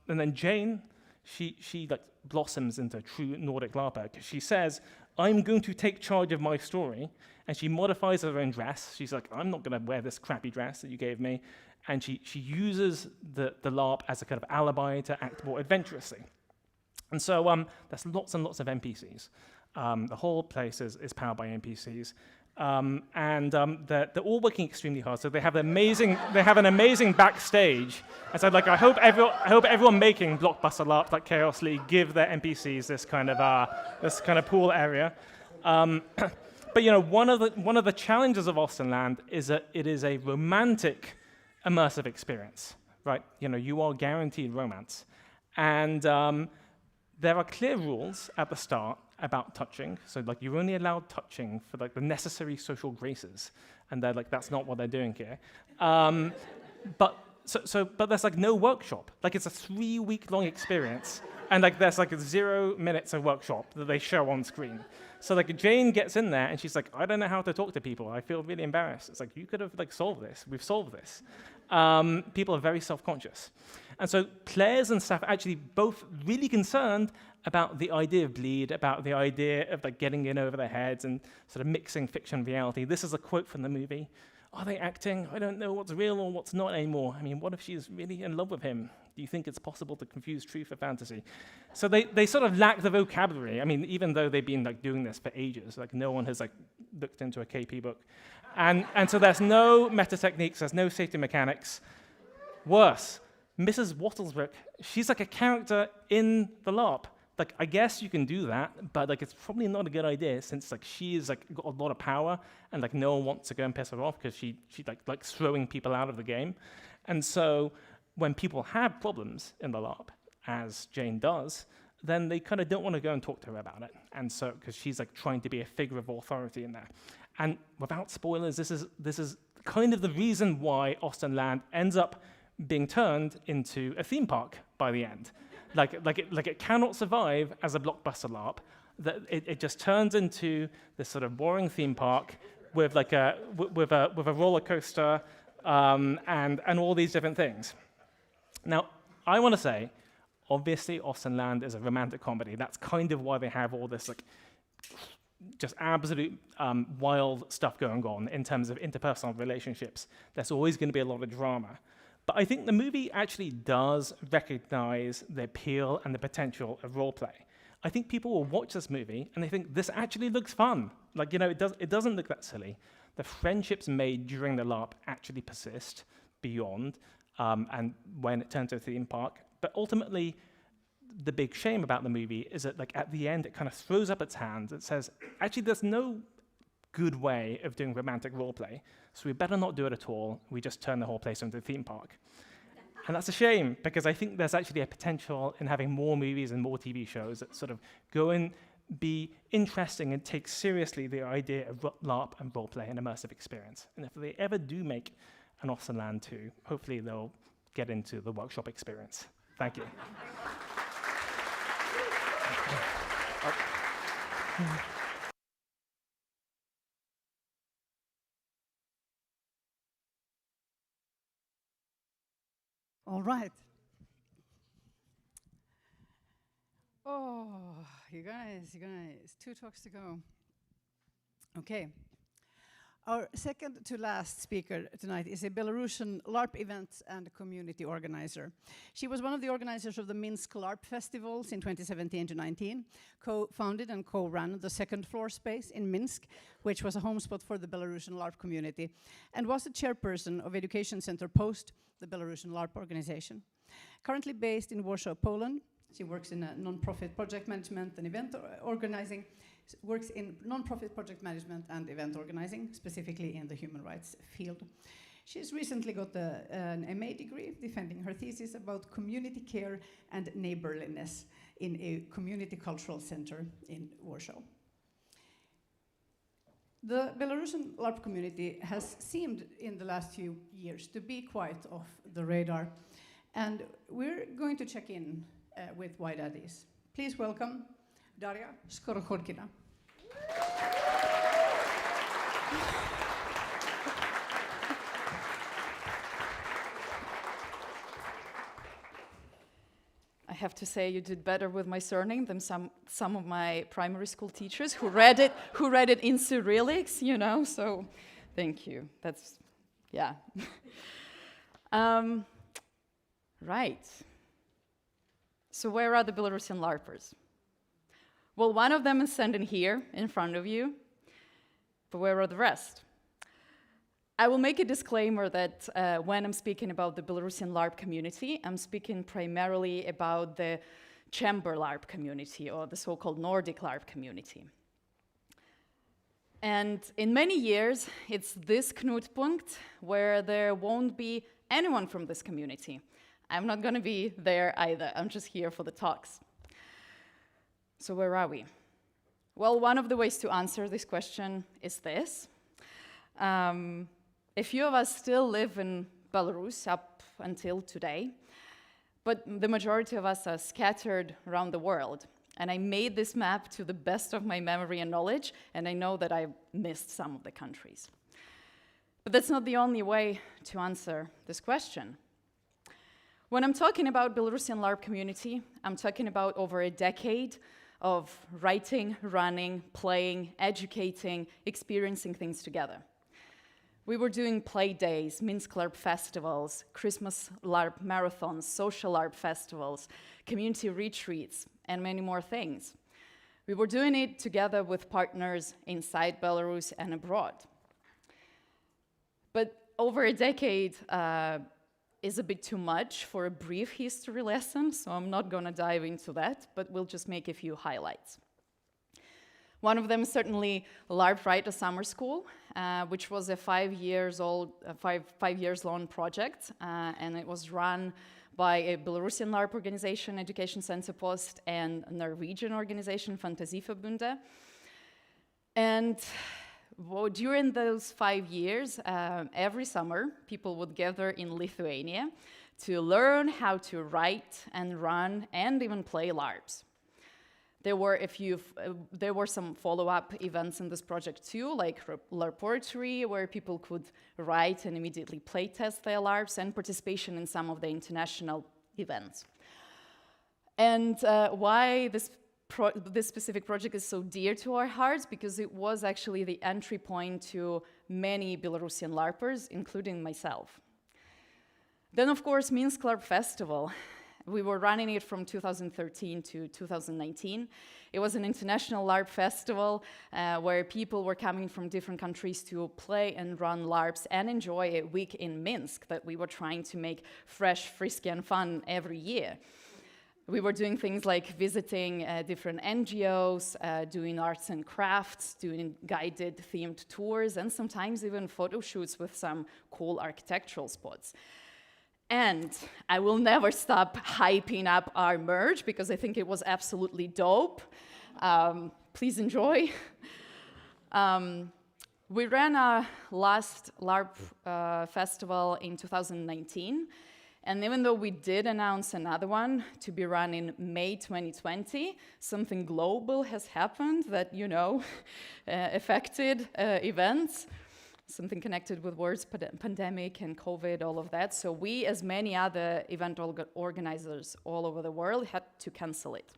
then Jane, she like blossoms into a true Nordic LARPer because she says, I'm going to take charge of my story, and she modifies her own dress. She's like, I'm not going to wear this crappy dress that you gave me, and she uses the LARP as a kind of alibi to act more adventurously. And so there's lots and lots of NPCs. The whole place is powered by NPCs, and they're all working extremely hard. So they have an amazing backstage. And so like I hope everyone making blockbuster LARPs like Chaos League give their NPCs this kind of pool area. But you know, one of the challenges of Austenland is that it is a romantic, immersive experience, right? You know, you are guaranteed romance, and there are clear rules at the start about touching. So like you're only allowed touching for like the necessary social graces, and they're like that's not what they're doing here. But there's like no workshop. Like it's a 3-week-long experience, and like there's like 0 minutes of workshop that they show on screen. So like Jane gets in there and she's like, I don't know how to talk to people. I feel really embarrassed. It's like you could have like solved this. We've solved this. People are very self-conscious. And so players and staff are actually both really concerned about the idea of bleed, about the idea of like getting in over their heads and sort of mixing fiction and reality. This is a quote from the movie. Are they acting? I don't know what's real or what's not anymore. I mean, what if she's really in love with him? Do you think it's possible to confuse truth with fantasy? So they sort of lack the vocabulary. I mean, even though they've been like doing this for ages, like no one has like looked into a KP book. And so there's no meta techniques, there's no safety mechanics. Worse, Mrs. Wattlesbrook, she's like a character in the LARP. Like, I guess you can do that, but like it's probably not a good idea since like she's like got a lot of power and like no one wants to go and piss her off because she like throwing people out of the game. And so when people have problems in the LARP, as Jane does, then they kind of don't want to go and talk to her about it. And so because she's like trying to be a figure of authority in there. And without spoilers, this is kind of the reason why Austenland ends up being turned into a theme park by the end. Like it cannot survive as a blockbuster LARP. That it just turns into this sort of boring theme park with like a roller coaster and all these different things. Now, I want to say, obviously, Austenland is a romantic comedy. That's kind of why they have all this like just absolute wild stuff going on in terms of interpersonal relationships. There's always going to be a lot of drama. But I think the movie actually does recognize the appeal and the potential of roleplay. I think people will watch this movie and they think, this actually looks fun. Like, you know, it doesn't look that silly. The friendships made during the LARP actually persist beyond, and when it turns to a theme park, But ultimately, the big shame about the movie is that, like, at the end, it kind of throws up its hands. It says, actually, there's no good way of doing romantic roleplay, so we better not do it at all. We just turn the whole place into a theme park. And that's a shame, because I think there's actually a potential in having more movies and more TV shows that sort of go and be interesting and take seriously the idea of LARP and roleplay and immersive experience. And if they ever do make an Awesome Land 2, hopefully they'll get into the workshop experience. Thank you. All right. Oh, you guys, 2 talks to go. Okay. Our second to last speaker tonight is a Belarusian LARP event and community organizer. She was one of the organizers of the Minsk LARP festivals in 2017 to 19, co-founded and co-ran the second floor space in Minsk, which was a home spot for the Belarusian LARP community, and was the chairperson of Education Center Post, the Belarusian LARP organization. Currently based in Warsaw, Poland, she works in non-profit project management and event organizing, works in non-profit project management and event organizing, specifically in the human rights field. She's recently got an MA degree defending her thesis about community care and neighborliness in a community cultural center in Warsaw. The Belarusian LARP community has seemed in the last few years to be quite off the radar, and we're going to check in with why that is. Please welcome Daria Skorina. I have to say you did better with my surname than some of my primary school teachers who read it in Cyrillics, you know, so thank you. That's, yeah. Right. So where are the Belarusian LARPers? Well, one of them is standing here in front of you, but where are the rest? I will make a disclaimer that when I'm speaking about the Belarusian LARP community, I'm speaking primarily about the chamber LARP community, or the so-called Nordic LARP community. And in many years, it's this Knutpunkt where there won't be anyone from this community. I'm not going to be there either. I'm just here for the talks. So where are we? Well, one of the ways to answer this question is this. A few of us still live in Belarus up until today, but the majority of us are scattered around the world. And I made this map to the best of my memory and knowledge, and I know that I missed some of the countries. But that's not the only way to answer this question. When I'm talking about Belarusian LARP community, I'm talking about over a decade of writing, running, playing, educating, experiencing things together. We were doing play days, Minsk LARP festivals, Christmas LARP marathons, social LARP festivals, community retreats, and many more things. We were doing it together with partners inside Belarus and abroad. But over a decade is a bit too much for a brief history lesson, so I'm not going to dive into that, but we'll just make a few highlights. One of them is certainly LARP Writer Summer School, which was a 5 years long project, and it was run by a Belarusian LARP organization, Education Center Post, and a Norwegian organization, Fantasiforbundet. And during those 5 years, every summer, people would gather in Lithuania to learn how to write and run and even play LARPs. There were some follow-up events in this project too, like LARPoratory, where people could write and immediately play test their LARPs, and participation in some of the international events. And why this specific project is so dear to our hearts, because it was actually the entry point to many Belarusian LARPers, including myself. Then, of course, Minsk LARP Festival. We were running it from 2013 to 2019. It was an international LARP festival where people were coming from different countries to play and run LARPs and enjoy a week in Minsk that we were trying to make fresh, frisky, and fun every year. We were doing things like visiting different NGOs, doing arts and crafts, doing guided themed tours, and sometimes even photo shoots with some cool architectural spots. And I will never stop hyping up our merch because I think it was absolutely dope. Please enjoy. We ran our last LARP festival in 2019. And even though we did announce another one to be run in May 2020, something global has happened that, you know, affected events. Something connected with words, pandemic and COVID, all of that. So we, as many other event organizers all over the world, had to cancel it.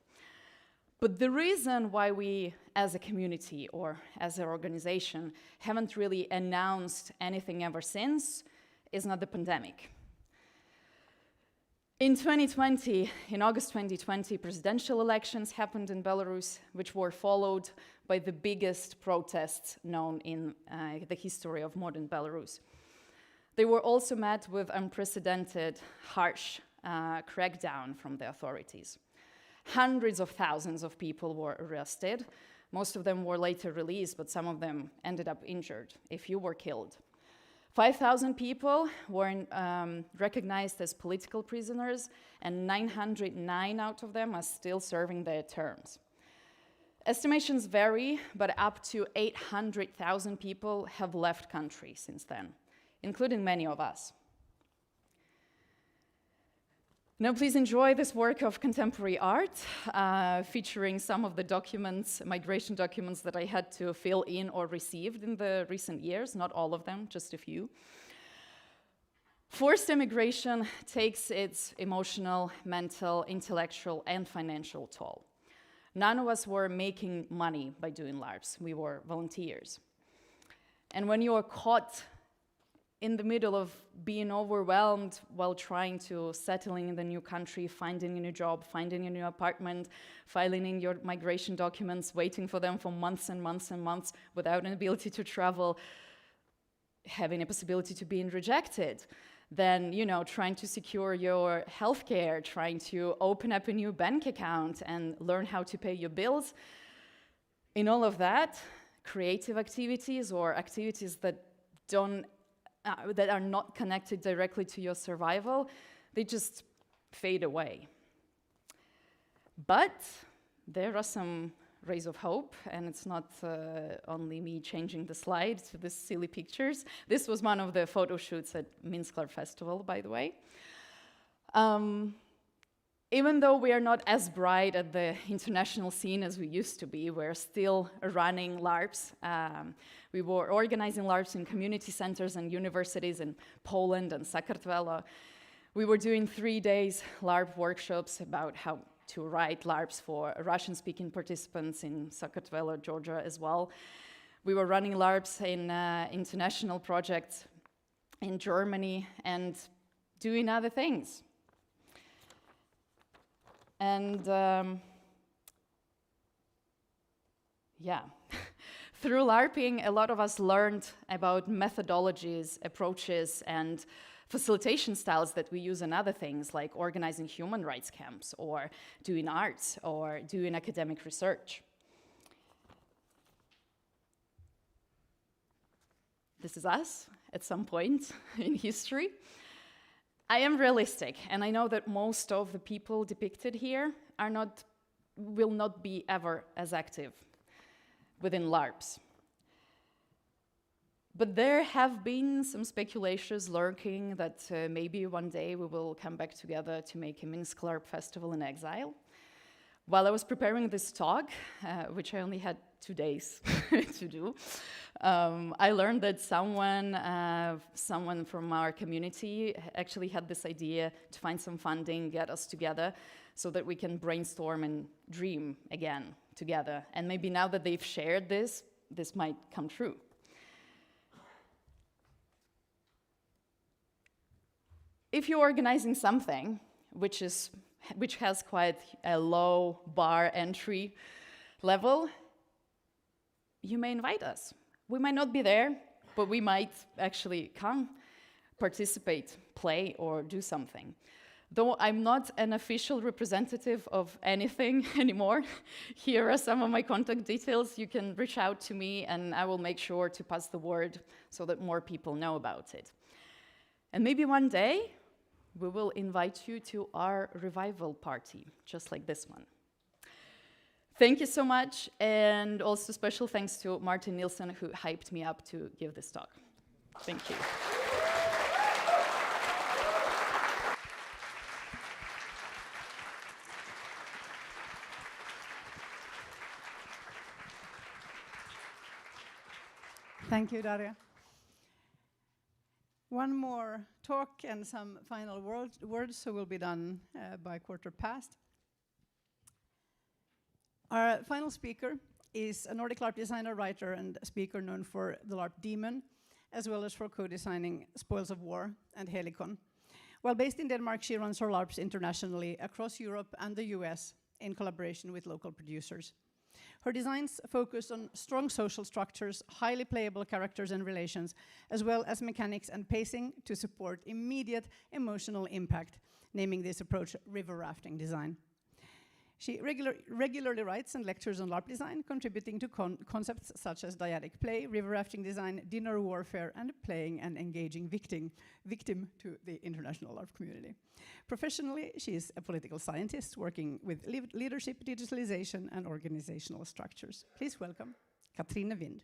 But the reason why we, as a community or as an organization, haven't really announced anything ever since is not the pandemic. In 2020, in August 2020, presidential elections happened in Belarus, which were followed by the biggest protests known in the history of modern Belarus. They were also met with unprecedented, harsh crackdown from the authorities. Hundreds of thousands of people were arrested. Most of them were later released, but some of them ended up injured. A few were killed. 5,000 people were recognized as political prisoners, and 909 out of them are still serving their terms. Estimations vary, but up to 800,000 people have left country since then, including many of us. Now, please enjoy this work of contemporary art, featuring some of the documents, migration documents that I had to fill in or received in the recent years, not all of them, just a few. Forced immigration takes its emotional, mental, intellectual, and financial toll. None of us were making money by doing LARPs. We were volunteers. And when you are caught in the middle of being overwhelmed while trying to settle in the new country, finding a new job, finding a new apartment, filing in your migration documents, waiting for them for months and months and months without an ability to travel, having a possibility to being rejected, then, you know, trying to secure your healthcare, trying to open up a new bank account and learn how to pay your bills. In all of that, creative activities or activities that are not connected directly to your survival, they just fade away. But there are some rays of hope, and it's not only me changing the slide to these silly pictures. This was one of the photo shoots at Minsk LARP Festival, by the way. Even though we are not as bright at the international scene as we used to be, we're still running LARPs. We were organizing LARPs in community centers and universities in Poland and Sakartvelo. We were doing 3 days LARP workshops about how to write LARPs for Russian-speaking participants in Sakartvelo, Georgia as well. We were running LARPs in international projects in Germany and doing other things. And yeah, through LARPing, a lot of us learned about methodologies, approaches, and facilitation styles that we use in other things, like organizing human rights camps, or doing arts, or doing academic research. This is us at some point in history. I am realistic, and I know that most of the people depicted here will not be ever as active within LARPs. But there have been some speculations lurking that maybe one day we will come back together to make a Minsk LARP Festival in exile. While I was preparing this talk, which I only had 2 days to do, I learned that someone from our community actually had this idea to find some funding, get us together, so that we can brainstorm and dream again together. And maybe now that they've shared this might come true. If you're organizing something which is which has quite a low bar entry level, you may invite us. We might not be there, but we might actually come, participate, play, or do something. Though I'm not an official representative of anything anymore, here are some of my contact details. You can reach out to me and I will make sure to pass the word so that more people know about it. And maybe one day we will invite you to our revival party, just like this one. Thank you so much, and also special thanks to Martin Nielsen, who hyped me up to give this talk. Thank you. Thank you, Daria. One more talk and some final words, so we'll be done by 1:15. Our final speaker is a Nordic LARP designer, writer, and speaker known for the LARP Demon, as well as for co-designing Spoils of War and Helicon. While based in Denmark, she runs her LARPs internationally across Europe and the US in collaboration with local producers. Her designs focus on strong social structures, highly playable characters and relations, as well as mechanics and pacing to support immediate emotional impact, naming this approach river rafting design. She regularly writes and lectures on LARP design, contributing to concepts such as dyadic play, river rafting design, dinner warfare, and playing an engaging victim to the international LARP community. Professionally, she is a political scientist working with leadership, digitalization, and organizational structures. Please welcome Katrina Vind.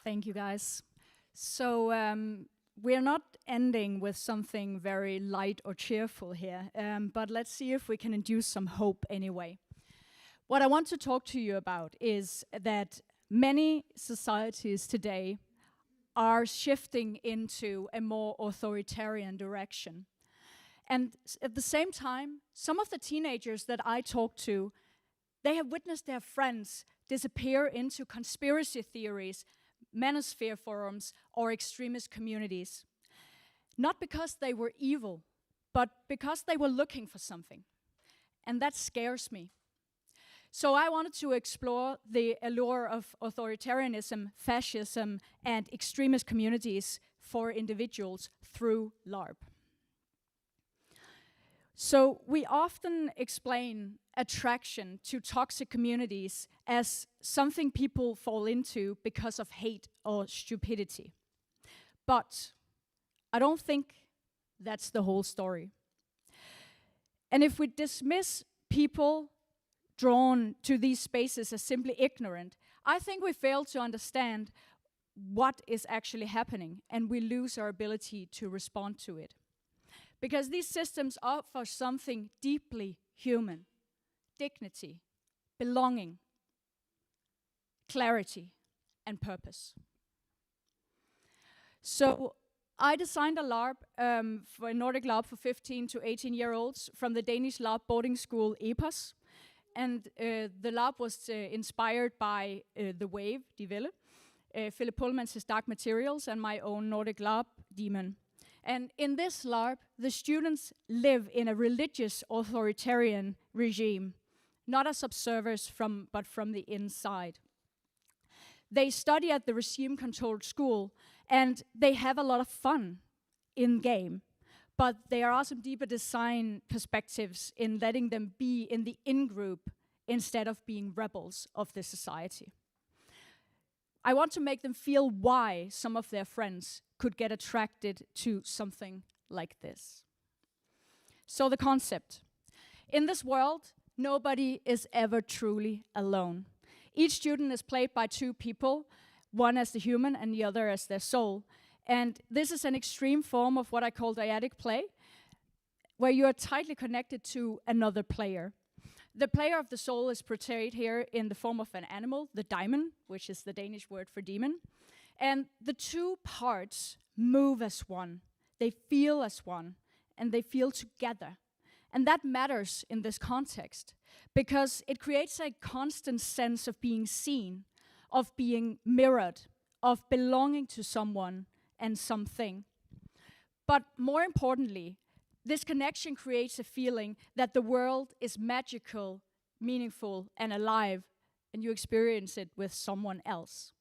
Thank you, guys. So we're not ending with something very light or cheerful here, but let's see if we can induce some hope anyway. What I want to talk to you about is that many societies today are shifting into a more authoritarian direction. And at the same time, some of the teenagers that I talk to, they have witnessed their friends disappear into conspiracy theories, manosphere forums, or extremist communities. Not because they were evil, but because they were looking for something. And that scares me. So I wanted to explore the allure of authoritarianism, fascism, and extremist communities for individuals through LARP. So we often explain attraction to toxic communities as something people fall into because of hate or stupidity. But I don't think that's the whole story. And if we dismiss people drawn to these spaces as simply ignorant, I think we fail to understand what is actually happening, and we lose our ability to respond to it. Because these systems offer something deeply human: dignity, belonging, clarity, and purpose. So I designed a LARP for Nordic LARP for 15 to 18-year-olds from the Danish LARP boarding school EPOS. And the LARP was inspired by The Wave, Die Welle, Philip Pullman's Dark Materials, and my own Nordic LARP Demon. And in this LARP, the students live in a religious authoritarian regime, not as observers but from the inside. They study at the regime-controlled school, and they have a lot of fun in-game. But there are some deeper design perspectives in letting them be in the in-group instead of being rebels of the society. I want to make them feel why some of their friends could get attracted to something like this. So the concept. In this world, nobody is ever truly alone. Each student is played by two people, one as the human and the other as their soul. And this is an extreme form of what I call dyadic play, where you are tightly connected to another player. The player of the soul is portrayed here in the form of an animal, the daimon, which is the Danish word for demon. And the two parts move as one. They feel as one, and they feel together. And that matters in this context, because it creates a constant sense of being seen, of being mirrored, of belonging to someone and something. But more importantly, this connection creates a feeling that the world is magical, meaningful, and alive, and you experience it with someone else.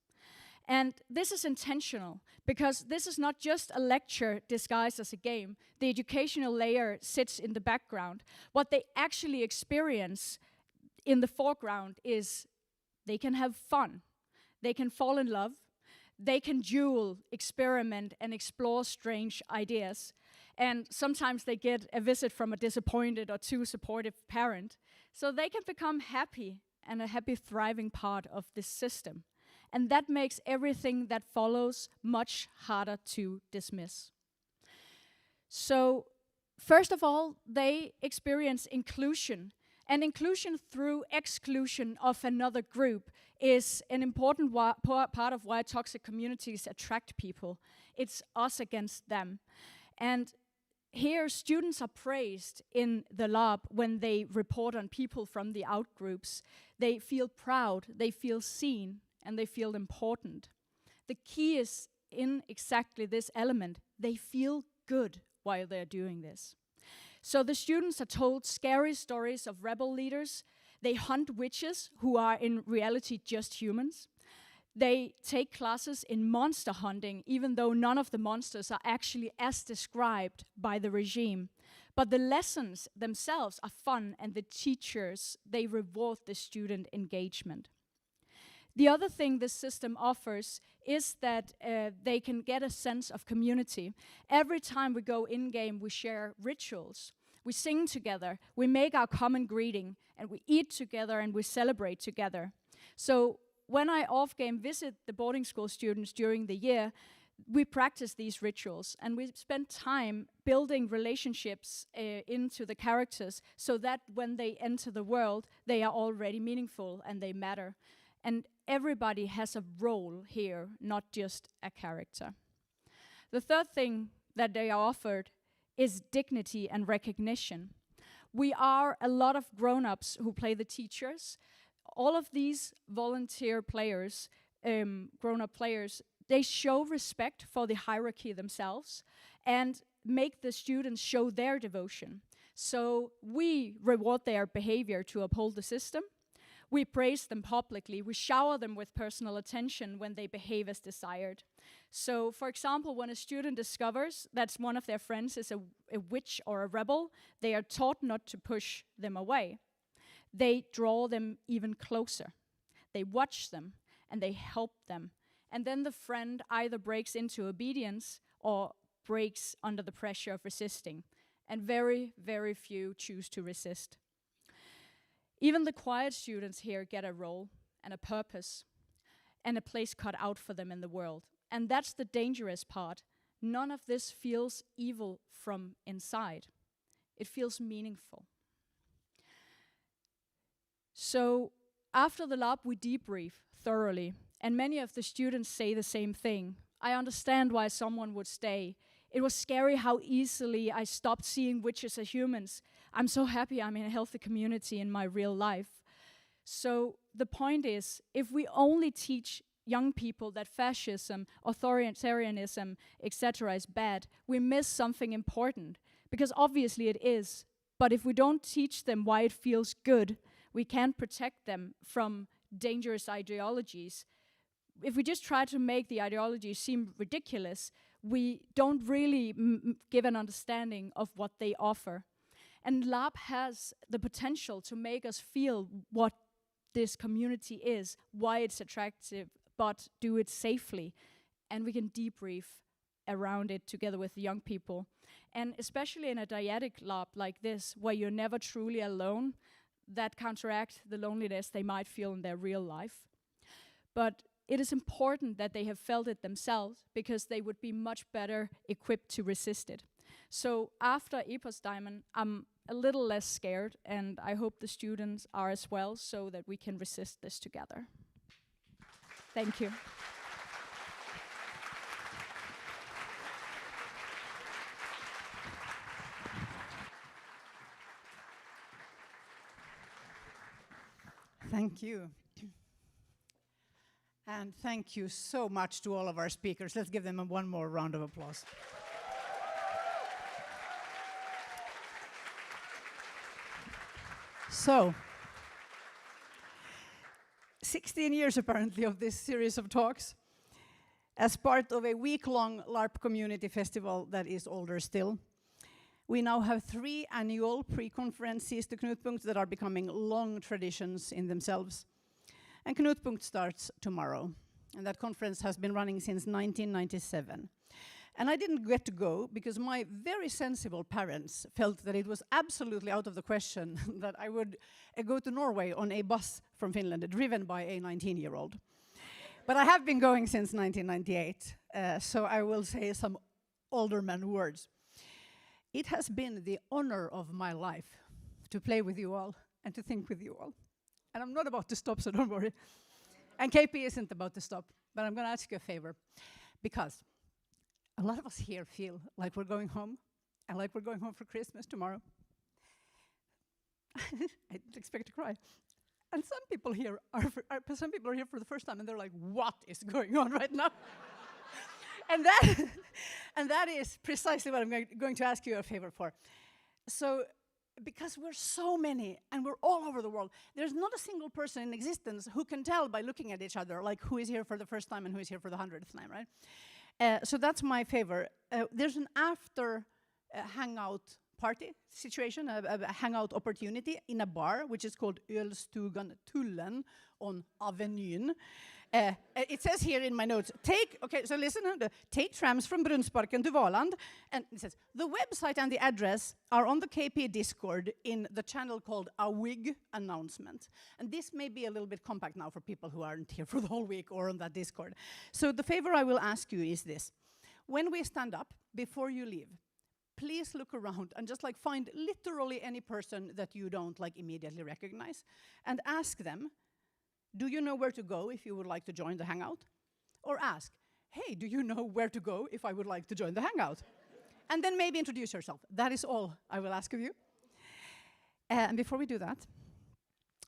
And this is intentional, because this is not just a lecture disguised as a game. The educational layer sits in the background. What they actually experience in the foreground is they can have fun, they can fall in love, they can duel, experiment, and explore strange ideas. And sometimes they get a visit from a disappointed or too supportive parent. So they can become happy and a happy, thriving part of this system. And that makes everything that follows much harder to dismiss. So, first of all, they experience inclusion. And inclusion through exclusion of another group is an important part of why toxic communities attract people. It's us against them. And here, students are praised in the lab when they report on people from the outgroups. They feel proud, they feel seen, and they feel important. The key is in exactly this element. They feel good while they're doing this. So the students are told scary stories of rebel leaders. They hunt witches who are in reality just humans. They take classes in monster hunting, even though none of the monsters are actually as described by the regime. But the lessons themselves are fun, and the teachers, they reward the student engagement. The other thing this system offers is that they can get a sense of community. Every time we go in-game, we share rituals. We sing together, we make our common greeting, and we eat together and we celebrate together. So when I off-game visit the boarding school students during the year, we practice these rituals, and we spend time building relationships into the characters so that when they enter the world, they are already meaningful and they matter. And everybody has a role here, not just a character. The third thing that they are offered is dignity and recognition. We are a lot of grown-ups who play the teachers. All of these volunteer players, grown-up players, they show respect for the hierarchy themselves and make the students show their devotion. So we reward their behavior to uphold the system. We praise them publicly. We shower them with personal attention when they behave as desired. So, for example, when a student discovers that one of their friends is a witch or a rebel, they are taught not to push them away. They draw them even closer. They watch them and they help them. And then the friend either breaks into obedience or breaks under the pressure of resisting. And very, very few choose to resist. Even the quiet students here get a role and a purpose and a place cut out for them in the world. And that's the dangerous part. None of this feels evil from inside. It feels meaningful. So after the lab, we debrief thoroughly, and many of the students say the same thing. I understand why someone would stay. It was scary how easily I stopped seeing witches as humans. I'm so happy I'm in a healthy community in my real life. So the point is, if we only teach young people that fascism, authoritarianism, etc. is bad, we miss something important, because obviously it is. But if we don't teach them why it feels good, we can't protect them from dangerous ideologies. If we just try to make the ideology seem ridiculous, we don't really give an understanding of what they offer. And LARP has the potential to make us feel what this community is, why it's attractive, but do it safely. And we can debrief around it together with the young people. And especially in a dyadic LARP like this, where you're never truly alone, that counteracts the loneliness they might feel in their real life. But it is important that they have felt it themselves, because they would be much better equipped to resist it. So after Epos Diamond, I'm a little less scared, and I hope the students are as well, so that we can resist this together. Thank you. Thank you. And thank you so much to all of our speakers. Let's give them one more round of applause. So, 16 years apparently of this series of talks as part of a week-long LARP community festival that is older still. We now have 3 annual pre-conferences to Knutpunkt that are becoming long traditions in themselves. And Knutpunkt starts tomorrow. And that conference has been running since 1997. And I didn't get to go because my very sensible parents felt that it was absolutely out of the question that I would go to Norway on a bus from Finland, driven by a 19-year-old. But I have been going since 1998, so I will say some alderman words. It has been the honor of my life to play with you all and to think with you all. And I'm not about to stop, so don't worry. And KP isn't about to stop, but I'm going to ask you a favor, because a lot of us here feel like we're going home, and like we're going home for Christmas tomorrow. I didn't expect to cry. And some people here are here for the first time, and they're like, what is going on right now? and that is precisely what I'm going to ask you a favor for. So, because we're so many, and we're all over the world, there's not a single person in existence who can tell by looking at each other, like who is here for the first time and who is here for the 100th time, right? So that's my favor. There's an after hangout party situation, a hangout opportunity in a bar, which is called Ölstugan Tullen on Avenyn. It says here in my notes, so listen, take trams from Brunnsparken to Valand. And it says, the website and the address are on the KP Discord in the channel called A Wig Announcement. And this may be a little bit compact now for people who aren't here for the whole week or on that Discord. So the favor I will ask you is this. When we stand up, before you leave, please look around and just like find literally any person that you don't like immediately recognize and ask them, do you know where to go if you would like to join the hangout? Or ask, hey, do you know where to go if I would like to join the hangout? And then maybe introduce yourself. That is all I will ask of you. And before we do that,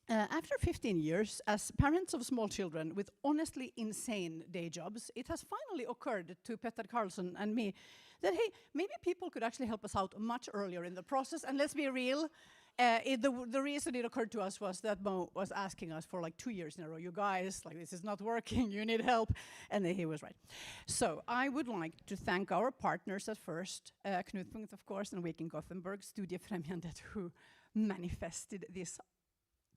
after 15 years as parents of small children with honestly insane day jobs, it has finally occurred to Petter Karlsson and me that, hey, maybe people could actually help us out much earlier in the process. And let's be real, the reason it occurred to us was that Mo was asking us for like 2 years in a row, you guys, like this is not working, you need help. And he was right. So I would like to thank our partners at first, Knutpunkt, of course, and Week in Gothenburg, Studiefrämjandet, who manifested this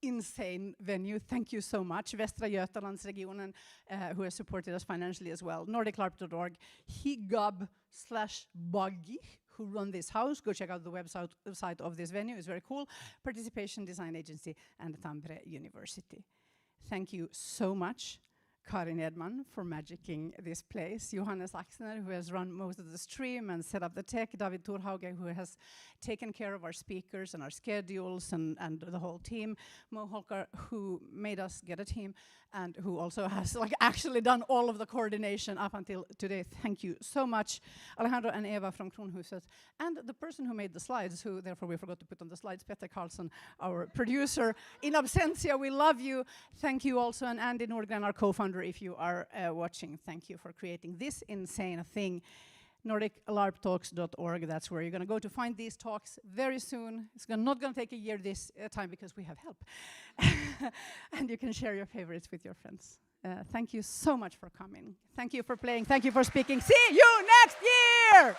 insane venue. Thank you so much. Västra Götalandsregionen, who has supported us financially as well. NordicLarp.org, Higab/Buggy, who run this house. Go check out the website of this venue. It's very cool. Participation Design Agency and Tampere University. Thank you so much, Karin Edman, for magicking this place. Johannes Axner, who has run most of the stream and set up the tech. David Thorhauge, who has taken care of our speakers and our schedules and the whole team. Mo Holkar, who made us get a team and who also has like actually done all of the coordination up until today. Thank you so much. Alejandro and Eva from Kronhuset. And the person who made the slides, who therefore we forgot to put on the slides, Petter Karlsson, our producer. In absentia, we love you. Thank you also. And Andy Nordgren, our co-founder, if you are watching. Thank you for creating this insane thing. NordicLarpTalks.org, that's where you're going to go to find these talks very soon. It's not going to take a year this time because we have help. And you can share your favorites with your friends. Thank you so much for coming. Thank you for playing. Thank you for speaking. See you next year!